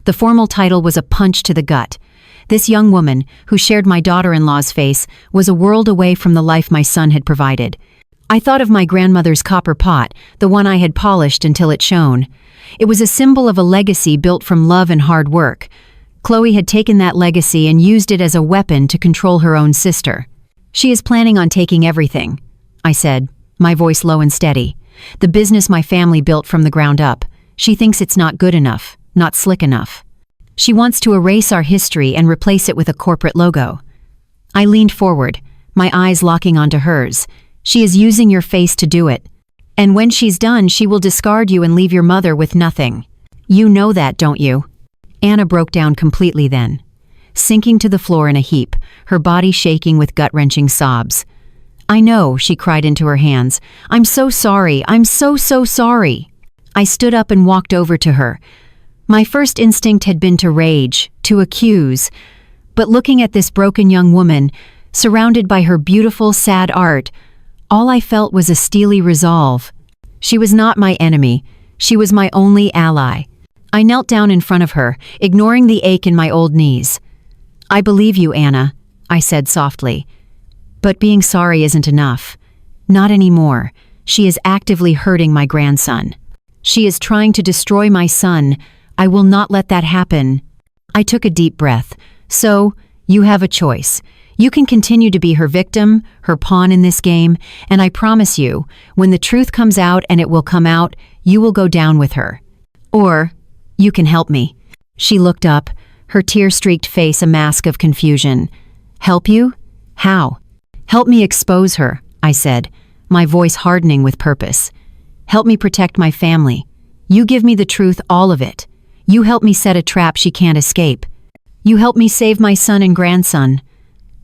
The formal title was a punch to the gut. This young woman, who shared my daughter-in-law's face, was a world away from the life my son had provided. I thought of my grandmother's copper pot, the one I had polished until it shone. It was a symbol of a legacy built from love and hard work. Chloe had taken that legacy and used it as a weapon to control her own sister. She is planning on taking everything, I said, my voice low and steady. The business my family built from the ground up. She thinks it's not good enough, not slick enough. She wants to erase our history and replace it with a corporate logo. I leaned forward, my eyes locking onto hers. She is using your face to do it. And when she's done, she will discard you and leave your mother with nothing. You know that, don't you? Anna broke down completely then, sinking to the floor in a heap, her body shaking with gut-wrenching sobs. I know, she cried into her hands. I'm so sorry. I'm so sorry. I stood up and walked over to her. My first instinct had been to rage, to accuse. But looking at this broken young woman, surrounded by her beautiful, sad art, all I felt was a steely resolve. She was not my enemy. She was my only ally. I knelt down in front of her, ignoring the ache in my old knees. I believe you, Anna, I said softly. But being sorry isn't enough. Not anymore. She is actively hurting my grandson. She is trying to destroy my son. I will not let that happen. I took a deep breath. So, you have a choice. You can continue to be her victim, her pawn in this game, and I promise you, when the truth comes out, and it will come out, you will go down with her. Or, you can help me. She looked up, her tear-streaked face a mask of confusion. Help you? How? Help me expose her, I said, my voice hardening with purpose. Help me protect my family. You give me the truth, all of it. You help me set a trap she can't escape. You help me save my son and grandson.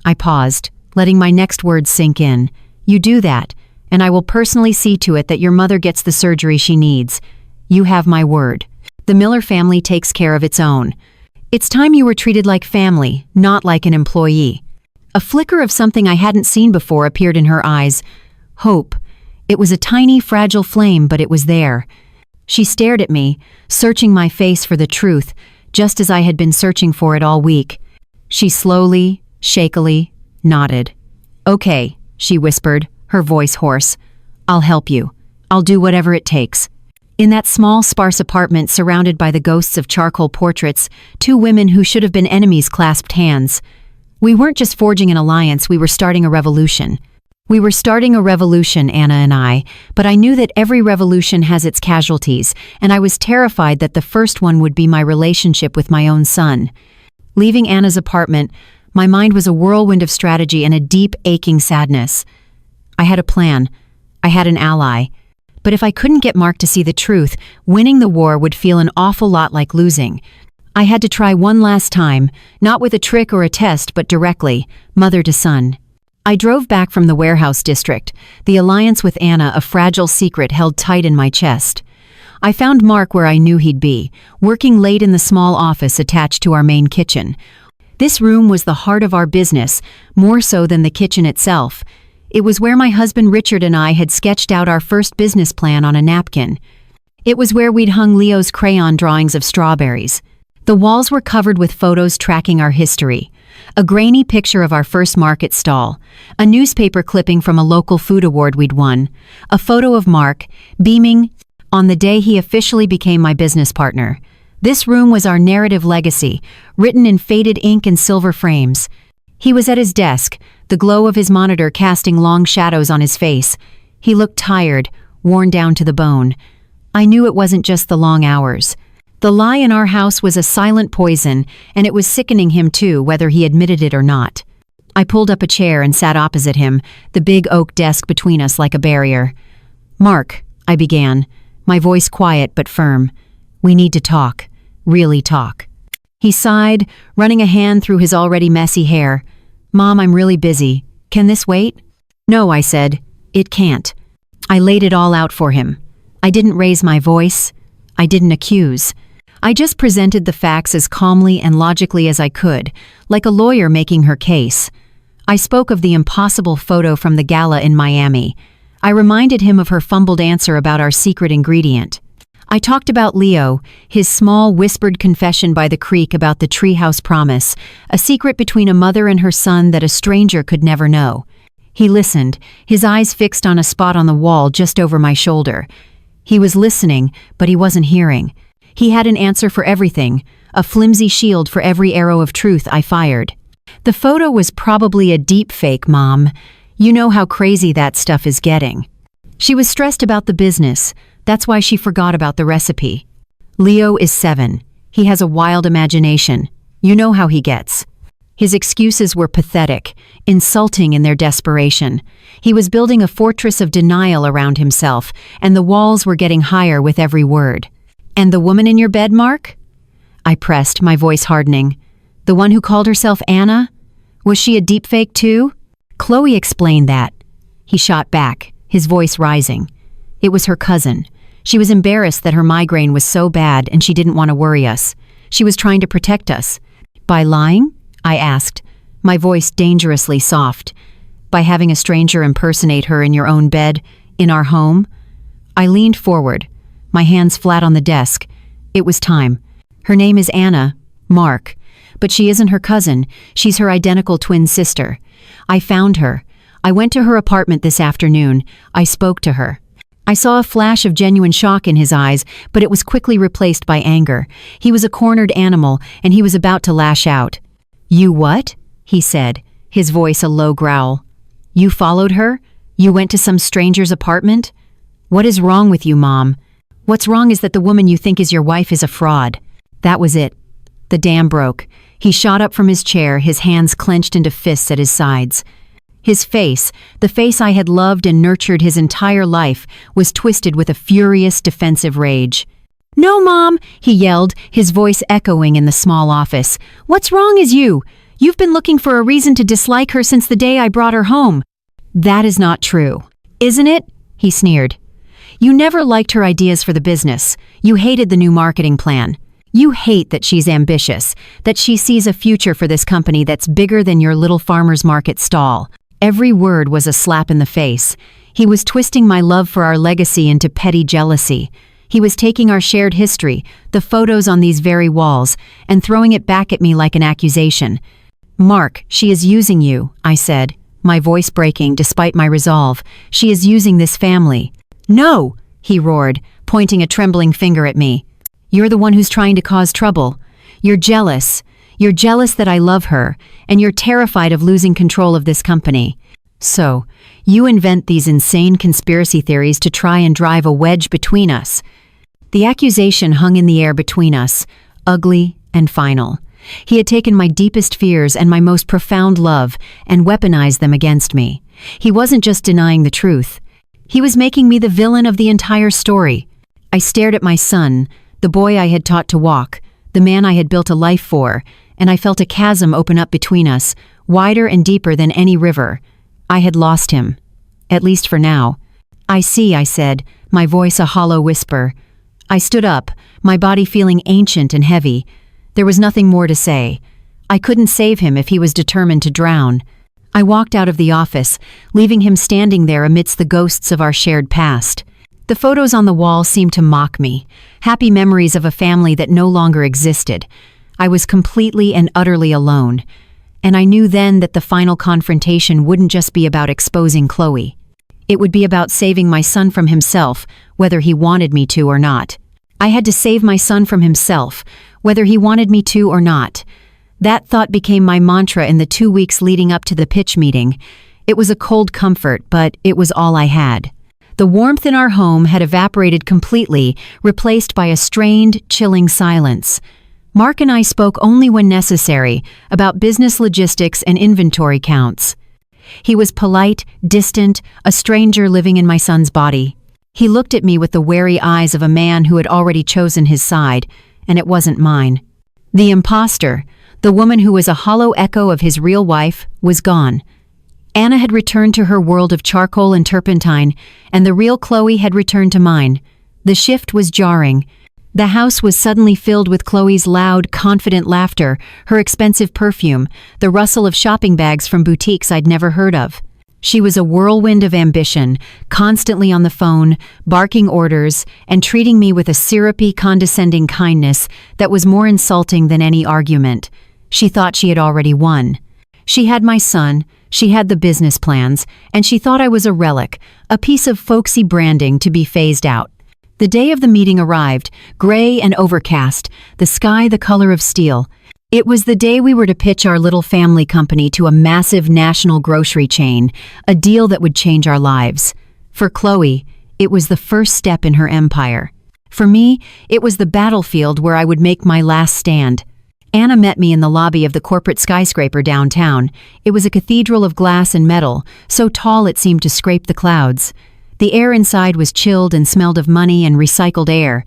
I paused, letting my next words sink in. You do that, and I will personally see to it that your mother gets the surgery she needs. You have my word. The Miller family takes care of its own. It's time you were treated like family, not like an employee. A flicker of something I hadn't seen before appeared in her eyes. Hope. It was a tiny, fragile flame, but it was there. She stared at me, searching my face for the truth, just as I had been searching for it all week. She slowly, shakily, nodded. Okay, she whispered, her voice hoarse. I'll help you. I'll do whatever it takes. In that small, sparse apartment surrounded by the ghosts of charcoal portraits, two women who should have been enemies clasped hands. We weren't just forging an alliance, we were starting a revolution. We were starting a revolution, Anna and I, but I knew that every revolution has its casualties, and I was terrified that the first one would be my relationship with my own son. Leaving Anna's apartment, my mind was a whirlwind of strategy and a deep, aching sadness. I had a plan. I had an ally. But if I couldn't get Mark to see the truth, winning the war would feel an awful lot like losing. I had to try one last time, not with a trick or a test, but directly, mother to son. I drove back from the warehouse district, the alliance with Anna a fragile secret held tight in my chest. I found Mark where I knew he'd be, working late in the small office attached to our main kitchen. This room was the heart of our business, more so than the kitchen itself. It was where my husband Richard and I had sketched out our first business plan on a napkin. It was where we'd hung Leo's crayon drawings of strawberries. The walls were covered with photos tracking our history. A grainy picture of our first market stall, a newspaper clipping from a local food award we'd won, a photo of Mark, beaming on the day he officially became my business partner. This room was our narrative legacy, written in faded ink and silver frames. He was at his desk, the glow of his monitor casting long shadows on his face. He looked tired, worn down to the bone. I knew it wasn't just the long hours. The lie in our house was a silent poison, and it was sickening him too, whether he admitted it or not. I pulled up a chair and sat opposite him, the big oak desk between us like a barrier. "Mark," I began, my voice quiet but firm. "We need to talk. Really talk." He sighed, running a hand through his already messy hair. "Mom, I'm really busy. Can this wait?" "No," I said. "It can't." I laid it all out for him. I didn't raise my voice. I didn't accuse. I just presented the facts as calmly and logically as I could, like a lawyer making her case. I spoke of the impossible photo from the gala in Miami. I reminded him of her fumbled answer about our secret ingredient. I talked about Leo, his small whispered confession by the creek about the treehouse promise, a secret between a mother and her son that a stranger could never know. He listened, his eyes fixed on a spot on the wall just over my shoulder. He was listening, but he wasn't hearing. He had an answer for everything, a flimsy shield for every arrow of truth I fired. "The photo was probably a deep fake, Mom. You know how crazy that stuff is getting." She was stressed about the business. That's why she forgot about the recipe. "Leo is 7. He has a wild imagination. You know how he gets." His excuses were pathetic, insulting in their desperation. He was building a fortress of denial around himself, and the walls were getting higher with every word. "And the woman in your bed, Mark?" I pressed, my voice hardening. "The one who called herself Anna? Was she a deepfake too?" "Chloe explained that." He shot back, his voice rising. "It was her cousin. She was embarrassed that her migraine was so bad and she didn't want to worry us. She was trying to protect us." "By lying?" I asked, my voice dangerously soft. "By having a stranger impersonate her in your own bed, in our home?" I leaned forward, my hands flat on the desk. It was time. "Her name is Anna, Mark. But she isn't her cousin. She's her identical twin sister. I found her. I went to her apartment this afternoon. I spoke to her." I saw a flash of genuine shock in his eyes, but it was quickly replaced by anger. He was a cornered animal, and he was about to lash out. "You what?" he said, his voice a low growl. "You followed her? You went to some stranger's apartment? What is wrong with you, Mom? What's wrong is that the woman you think is your wife is a fraud." That was it. The dam broke. He shot up from his chair, his hands clenched into fists at his sides. His face, the face I had loved and nurtured his entire life, was twisted with a furious, defensive rage. "No, Mom," he yelled, his voice echoing in the small office. "What's wrong is you. You've been looking for a reason to dislike her since the day I brought her home." "That is not true." "Isn't it?" he sneered. "You never liked her ideas for the business. You hated the new marketing plan. You hate that she's ambitious, that she sees a future for this company that's bigger than your little farmer's market stall." Every word was a slap in the face. He was twisting my love for our legacy into petty jealousy. He was taking our shared history, the photos on these very walls, and throwing it back at me like an accusation. "Mark, she is using you," I said, my voice breaking despite my resolve. "She is using this family." "No!" he roared, pointing a trembling finger at me. "You're the one who's trying to cause trouble. You're jealous. You're jealous that I love her, and you're terrified of losing control of this company. So, you invent these insane conspiracy theories to try and drive a wedge between us. The accusation hung in the air between us, ugly and final. He had taken my deepest fears and my most profound love and weaponized them against me. He wasn't just denying the truth. He was making me the villain of the entire story. I stared at my son, the boy I had taught to walk, the man I had built a life for, and I felt a chasm open up between us, wider and deeper than any river. I had lost him. At least for now. I see, I said, my voice a hollow whisper. I stood up, my body feeling ancient and heavy. There was nothing more to say. I couldn't save him if he was determined to drown. I walked out of the office, leaving him standing there amidst the ghosts of our shared past. The photos on the wall seemed to mock me, happy memories of a family that no longer existed. I was completely and utterly alone. And I knew then that the final confrontation wouldn't just be about exposing Chloe. It would be about saving my son from himself, whether he wanted me to or not. I had to save my son from himself, whether he wanted me to or not. That thought became my mantra in the 2 weeks leading up to the pitch meeting. It was a cold comfort, but it was all I had. The warmth in our home had evaporated completely, replaced by a strained, chilling silence. Mark and I spoke only when necessary, about business logistics and inventory counts. He was polite, distant, a stranger living in my son's body. He looked at me with the wary eyes of a man who had already chosen his side, and it wasn't mine. The imposter, the woman who was a hollow echo of his real wife, was gone. Anna had returned to her world of charcoal and turpentine, and the real Chloe had returned to mine. The shift was jarring. The house was suddenly filled with Chloe's loud, confident laughter, her expensive perfume, the rustle of shopping bags from boutiques I'd never heard of. She was a whirlwind of ambition, constantly on the phone, barking orders, and treating me with a syrupy, condescending kindness that was more insulting than any argument. She thought she had already won. She had my son, she had the business plans, and she thought I was a relic, a piece of folksy branding to be phased out. The day of the meeting arrived, gray and overcast, the sky the color of steel. It was the day we were to pitch our little family company to a massive national grocery chain, a deal that would change our lives. For Chloe, it was the first step in her empire. For me, it was the battlefield where I would make my last stand. Anna met me in the lobby of the corporate skyscraper downtown. It was a cathedral of glass and metal, so tall it seemed to scrape the clouds. The air inside was chilled and smelled of money and recycled air.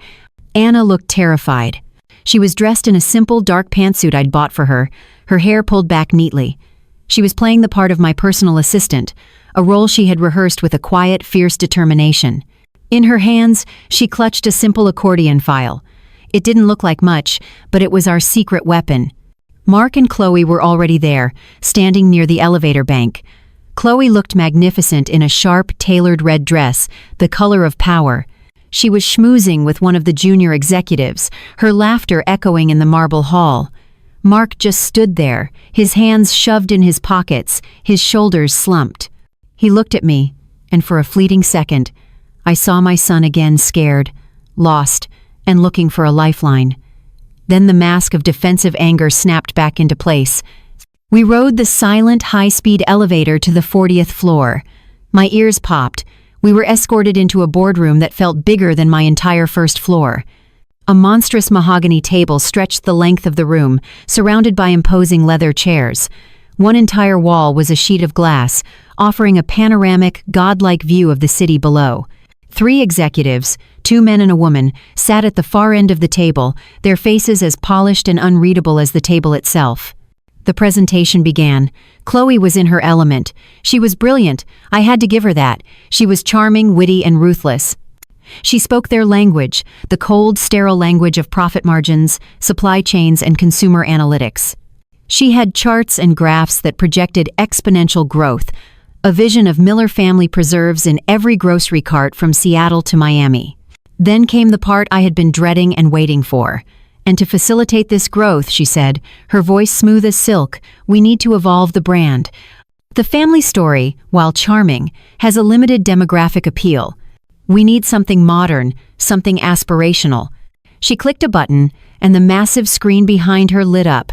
Anna looked terrified. She was dressed in a simple dark pantsuit I'd bought for her hair pulled back neatly. She was playing the part of my personal assistant, a role she had rehearsed with a quiet, fierce determination. In her hands, she clutched a simple accordion file. It didn't look like much, but it was our secret weapon. Mark and Chloe were already there, standing near the elevator bank. Chloe looked magnificent in a sharp, tailored red dress, the color of power. She was schmoozing with one of the junior executives, her laughter echoing in the marble hall. Mark just stood there, his hands shoved in his pockets, his shoulders slumped. He looked at me, and for a fleeting second, I saw my son again, scared, lost, and looking for a lifeline. Then the mask of defensive anger snapped back into place. We rode the silent, high-speed elevator to the 40th floor. My ears popped. We were escorted into a boardroom that felt bigger than my entire first floor. A monstrous mahogany table stretched the length of the room, surrounded by imposing leather chairs. One entire wall was a sheet of glass, offering a panoramic, godlike view of the city below. 3 executives, 2 men and a woman, sat at the far end of the table, their faces as polished and unreadable as the table itself. The presentation began. Chloe was in her element. She was brilliant. I had to give her that. She was charming, witty, and ruthless. She spoke their language, the cold, sterile language of profit margins, supply chains, and consumer analytics. She had charts and graphs that projected exponential growth, a vision of Miller family preserves in every grocery cart from Seattle to Miami. Then came the part I had been dreading and waiting for. And to facilitate this growth, she said, her voice smooth as silk, we need to evolve the brand. The family story, while charming, has a limited demographic appeal. We need something modern, something aspirational. She clicked a button, and the massive screen behind her lit up.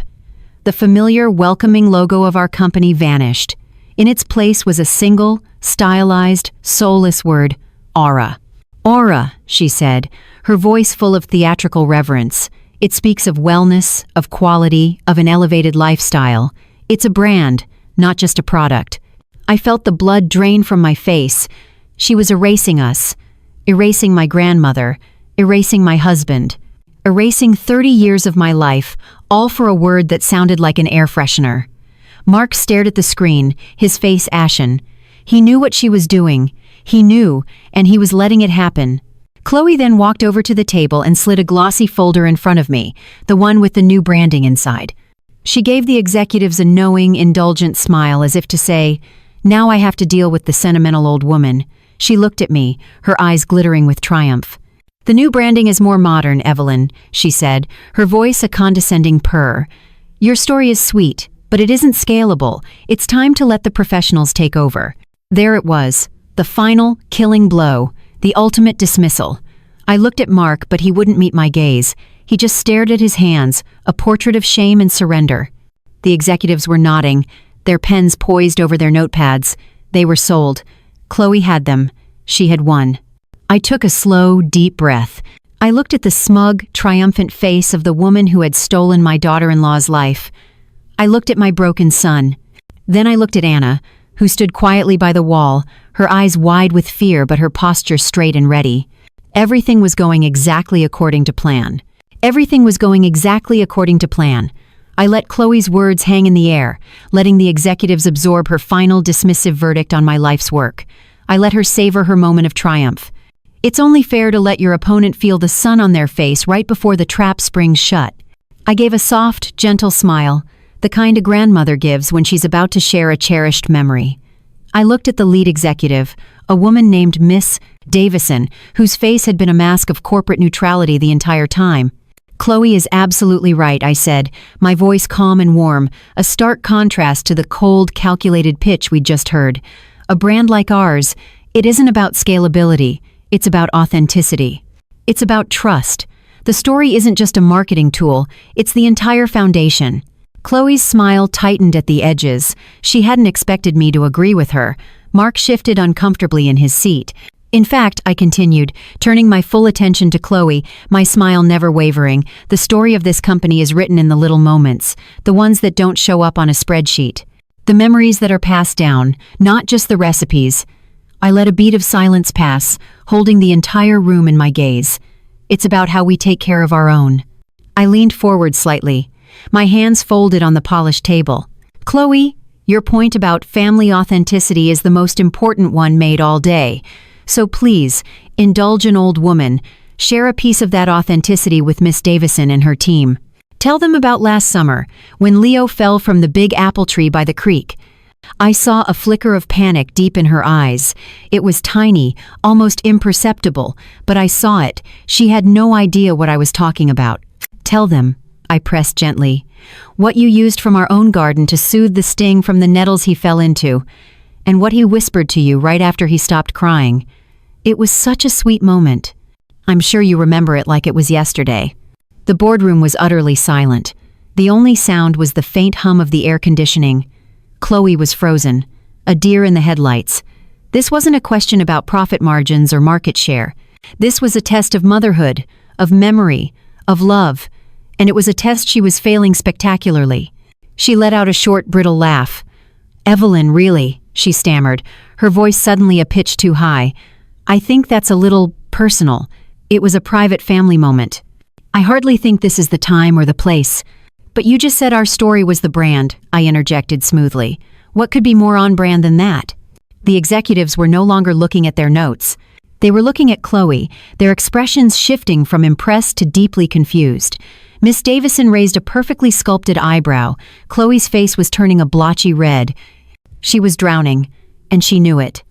The familiar, welcoming logo of our company vanished. In its place was a single, stylized, soulless word, aura. Aura, she said, her voice full of theatrical reverence. It speaks of wellness, of quality, of an elevated lifestyle. It's a brand, not just a product. I felt the blood drain from my face. She was erasing us, erasing my grandmother, erasing my husband, erasing 30 years of my life, all for a word that sounded like an air freshener. Mark stared at the screen, his face ashen. He knew what she was doing. He knew, and he was letting it happen. Chloe then walked over to the table and slid a glossy folder in front of me, the one with the new branding inside. She gave the executives a knowing, indulgent smile as if to say, "Now I have to deal with the sentimental old woman." She looked at me, her eyes glittering with triumph. "The new branding is more modern, Evelyn," she said, her voice a condescending purr. "Your story is sweet, but it isn't scalable. It's time to let the professionals take over." There it was, the final, killing blow, the ultimate dismissal. I looked at Mark, but he wouldn't meet my gaze. He just stared at his hands, a portrait of shame and surrender. The executives were nodding, their pens poised over their notepads. They were sold. Chloe had them. She had won. I took a slow, deep breath. I looked at the smug, triumphant face of the woman who had stolen my daughter-in-law's life. I looked at my broken son. Then I looked at Anna, who stood quietly by the wall, her eyes wide with fear but her posture straight and ready. Everything was going exactly according to plan. Everything was going exactly according to plan. I let Chloe's words hang in the air, letting the executives absorb her final dismissive verdict on my life's work. I let her savor her moment of triumph. It's only fair to let your opponent feel the sun on their face right before the trap springs shut. I gave a soft, gentle smile, the kind a grandmother gives when she's about to share a cherished memory. I looked at the lead executive, a woman named Miss Davison, whose face had been a mask of corporate neutrality the entire time. "Chloe is absolutely right," I said, my voice calm and warm, a stark contrast to the cold, calculated pitch we'd just heard. A brand like ours, it isn't about scalability, it's about authenticity. It's about trust. The story isn't just a marketing tool, it's the entire foundation. Chloe's smile tightened at the edges. She hadn't expected me to agree with her. Mark shifted uncomfortably in his seat. "In fact," I continued, turning my full attention to Chloe, my smile never wavering, "the story of this company is written in the little moments, the ones that don't show up on a spreadsheet. The memories that are passed down, not just the recipes." I let a beat of silence pass, holding the entire room in my gaze. "It's about how we take care of our own." I leaned forward slightly, my hands folded on the polished table. "Chloe, your point about family authenticity is the most important one made all day. So please, indulge an old woman. Share a piece of that authenticity with Miss Davison and her team. Tell them about last summer, when Leo fell from the big apple tree by the creek." I saw a flicker of panic deep in her eyes. It was tiny, almost imperceptible, but I saw it. She had no idea what I was talking about. "Tell them," I pressed gently, "what you used from our own garden to soothe the sting from the nettles he fell into, and what he whispered to you right after he stopped crying. It was such a sweet moment. I'm sure you remember it like it was yesterday." The boardroom was utterly silent. The only sound was the faint hum of the air conditioning. Chloe was frozen, a deer in the headlights. This wasn't a question about profit margins or market share. This was a test of motherhood, of memory, of love, and it was a test she was failing spectacularly. She let out a short, brittle laugh. "Evelyn, really," she stammered, her voice suddenly a pitch too high. "I think that's a little personal. It was a private family moment. I hardly think this is the time or the place." "But you just said our story was the brand," I interjected smoothly. "What could be more on brand than that?" The executives were no longer looking at their notes. They were looking at Chloe, their expressions shifting from impressed to deeply confused. Miss Davison raised a perfectly sculpted eyebrow. Chloe's face was turning a blotchy red. She was drowning, and she knew it.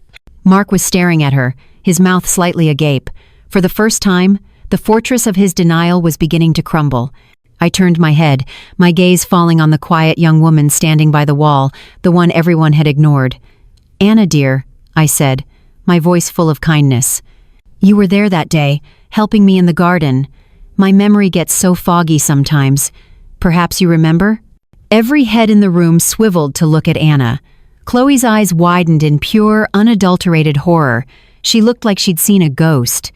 Mark was staring at her, his mouth slightly agape. For the first time, the fortress of his denial was beginning to crumble. I turned my head, my gaze falling on the quiet young woman standing by the wall, the one everyone had ignored. "Anna, dear," I said, my voice full of kindness. "You were there that day, helping me in the garden. My memory gets so foggy sometimes. Perhaps you remember?" Every head in the room swiveled to look at Anna. Chloe's eyes widened in pure, unadulterated horror. She looked like she'd seen a ghost.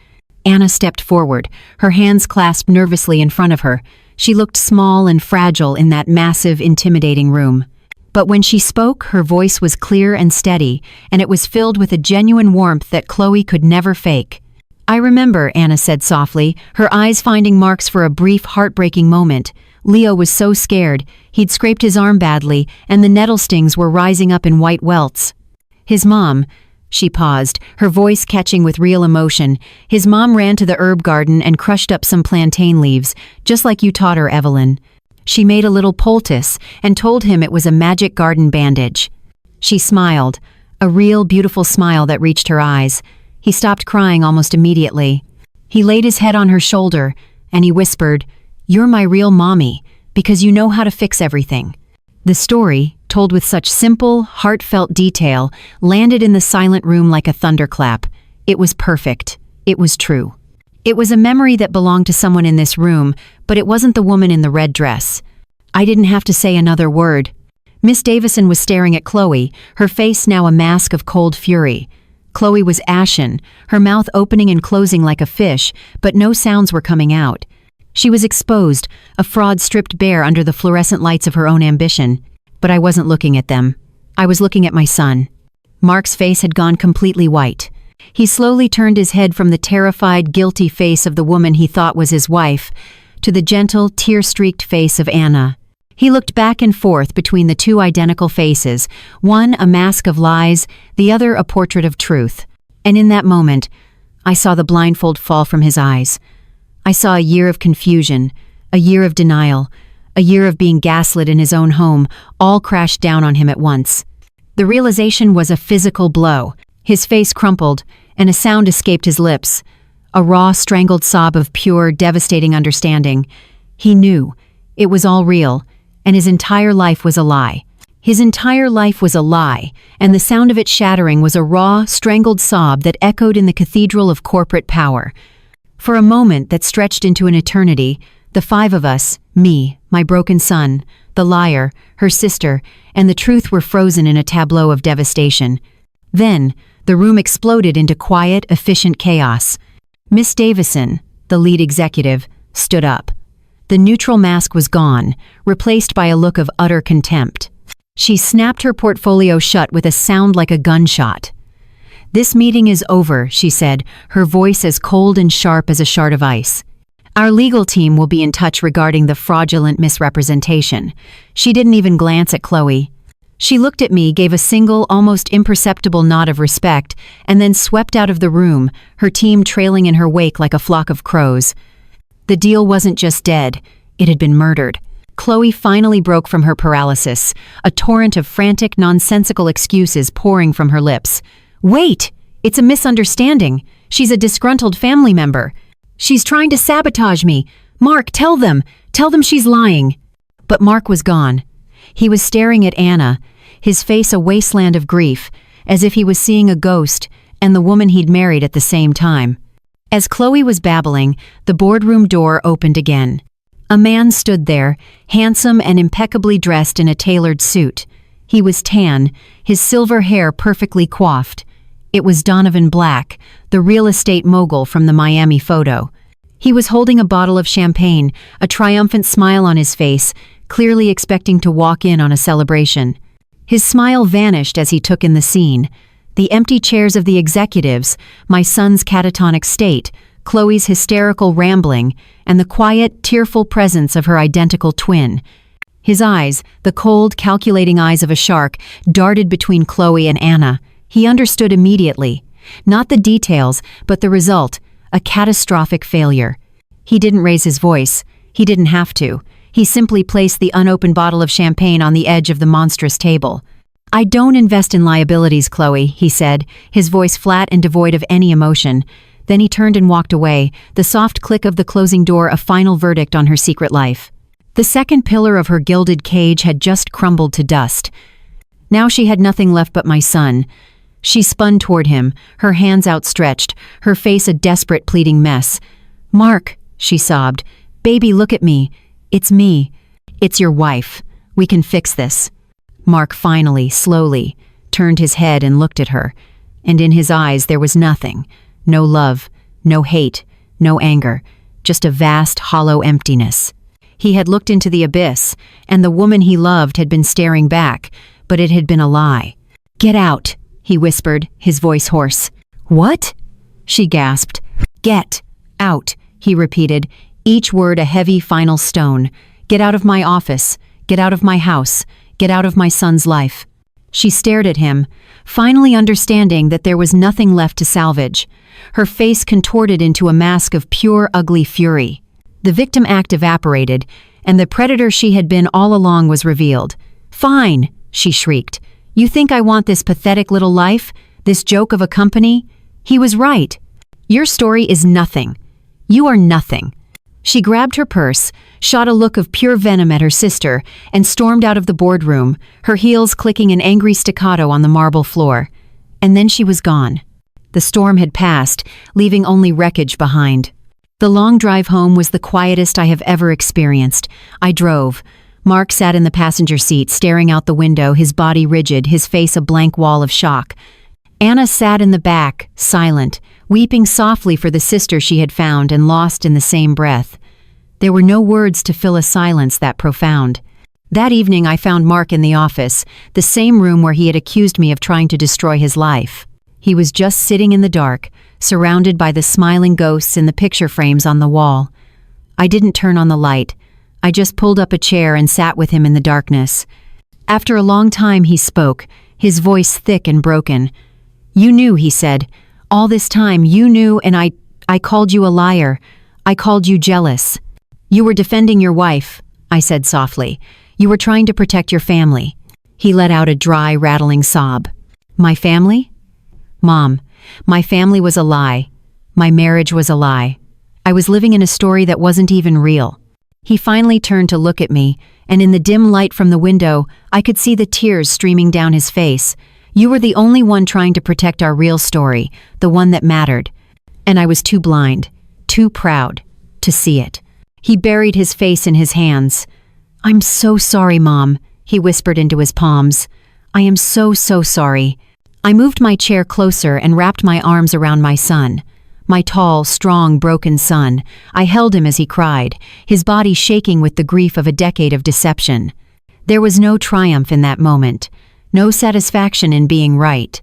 Anna stepped forward, her hands clasped nervously in front of her. She looked small and fragile in that massive, intimidating room. But when she spoke, her voice was clear and steady, and it was filled with a genuine warmth that Chloe could never fake. "I remember," Anna said softly, her eyes finding marks for a brief, heartbreaking moment. "Leo was so scared. He'd scraped his arm badly, and the nettle stings were rising up in white welts. His mom—" She paused, her voice catching with real emotion. "His mom ran to the herb garden and crushed up some plantain leaves, just like you taught her, Evelyn. She made a little poultice and told him it was a magic garden bandage." She smiled, a real, beautiful smile that reached her eyes. He stopped crying almost immediately. He laid his head on her shoulder, and he whispered, "You're my real mommy, because you know how to fix everything." The story, told with such simple, heartfelt detail, landed in the silent room like a thunderclap. It was perfect. It was true. It was a memory that belonged to someone in this room, but it wasn't the woman in the red dress. I didn't have to say another word. Miss Davison was staring at Chloe, her face now a mask of cold fury. Chloe was ashen, her mouth opening and closing like a fish, but no sounds were coming out. She was exposed, a fraud stripped bare under the fluorescent lights of her own ambition. But I wasn't looking at them. I was looking at my son. Mark's face had gone completely white. He slowly turned his head from the terrified, guilty face of the woman he thought was his wife to the gentle, tear-streaked face of Anna. He looked back and forth between the two identical faces, one a mask of lies, the other a portrait of truth. And in that moment, I saw the blindfold fall from his eyes. I saw a year of confusion, a year of denial, a year of being gaslit in his own home, all crashed down on him at once. The realization was a physical blow. His face crumpled, and a sound escaped his lips. A raw, strangled sob of pure, devastating understanding. He knew. It was all real, and his entire life was a lie. His entire life was a lie, and the sound of it shattering was a raw, strangled sob that echoed in the cathedral of corporate power. For a moment that stretched into an eternity, the five of us, me, my broken son, the liar, her sister, and the truth were frozen in a tableau of devastation. Then, the room exploded into quiet, efficient chaos. Miss Davison, the lead executive, stood up. The neutral mask was gone, replaced by a look of utter contempt. She snapped her portfolio shut with a sound like a gunshot. "This meeting is over," she said, her voice as cold and sharp as a shard of ice. "Our legal team will be in touch regarding the fraudulent misrepresentation." She didn't even glance at Chloe. She looked at me, gave a single, almost imperceptible nod of respect, and then swept out of the room, her team trailing in her wake like a flock of crows. The deal wasn't just dead, it had been murdered. Chloe finally broke from her paralysis, a torrent of frantic, nonsensical excuses pouring from her lips. "Wait! It's a misunderstanding. She's a disgruntled family member. She's trying to sabotage me. Mark, tell them! Tell them she's lying!" But Mark was gone. He was staring at Anna, his face a wasteland of grief, as if he was seeing a ghost and the woman he'd married at the same time. As Chloe was babbling, the boardroom door opened again. A man stood there, handsome and impeccably dressed in a tailored suit. He was tan, his silver hair perfectly coiffed. It was Donovan Black, the real estate mogul from the Miami photo. He was holding a bottle of champagne, a triumphant smile on his face, clearly expecting to walk in on a celebration. His smile vanished as he took in the scene. The empty chairs of the executives, my son's catatonic state, Chloe's hysterical rambling, and the quiet, tearful presence of her identical twin. His eyes, the cold, calculating eyes of a shark, darted between Chloe and Anna. He understood immediately. Not the details, but the result, a catastrophic failure. He didn't raise his voice. He didn't have to. He simply placed the unopened bottle of champagne on the edge of the monstrous table. "I don't invest in liabilities, Chloe," he said, his voice flat and devoid of any emotion. Then he turned and walked away, the soft click of the closing door a final verdict on her secret life. The second pillar of her gilded cage had just crumbled to dust. Now she had nothing left but my son. She spun toward him, her hands outstretched, her face a desperate, pleading mess. "Mark," she sobbed, "baby, look at me. It's me. It's your wife. We can fix this." Mark finally, slowly, turned his head and looked at her, and in his eyes there was nothing. No love, no hate, no anger, just a vast, hollow emptiness. He had looked into the abyss, and the woman he loved had been staring back, but it had been a lie. "Get out," he whispered, his voice hoarse. "What?" she gasped. "Get out," he repeated, each word a heavy final stone. "Get out of my office. Get out of my house. Get out of my son's life." She stared at him, finally understanding that there was nothing left to salvage. Her face contorted into a mask of pure, ugly fury. The victim act evaporated, and the predator she had been all along was revealed. "Fine," she shrieked. "You think I want this pathetic little life? This joke of a company?" He was right. "Your story is nothing. You are nothing." She grabbed her purse, shot a look of pure venom at her sister, and stormed out of the boardroom, her heels clicking an angry staccato on the marble floor. And then she was gone. The storm had passed, leaving only wreckage behind. The long drive home was the quietest I have ever experienced. I drove. Mark sat in the passenger seat, staring out the window, his body rigid, his face a blank wall of shock. Anna sat in the back, silent, weeping softly for the sister she had found and lost in the same breath. There were no words to fill a silence that profound. That evening I found Mark in the office, the same room where he had accused me of trying to destroy his life. He was just sitting in the dark, surrounded by the smiling ghosts in the picture frames on the wall. I didn't turn on the light. I just pulled up a chair and sat with him in the darkness. After a long time he spoke, his voice thick and broken. "You knew," he said. "All this time you knew, and I called you a liar. I called you jealous." "You were defending your wife," I said softly. "You were trying to protect your family." He let out a dry, rattling sob. "My family? Mom, my family was a lie. My marriage was a lie. I was living in a story that wasn't even real." He finally turned to look at me, and in the dim light from the window, I could see the tears streaming down his face. "You were the only one trying to protect our real story, the one that mattered. And I was too blind, too proud, to see it." He buried his face in his hands. "I'm so sorry, Mom," he whispered into his palms. "I am so sorry." I moved my chair closer and wrapped my arms around my son. My tall, strong, broken son. I held him as he cried, his body shaking with the grief of a decade of deception. There was no triumph in that moment, no satisfaction in being right.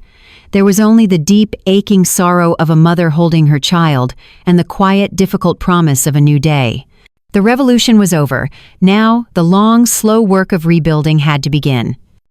There was only the deep, aching sorrow of a mother holding her child and the quiet, difficult promise of a new day. The revolution was over. Now, the long, slow work of rebuilding had to begin.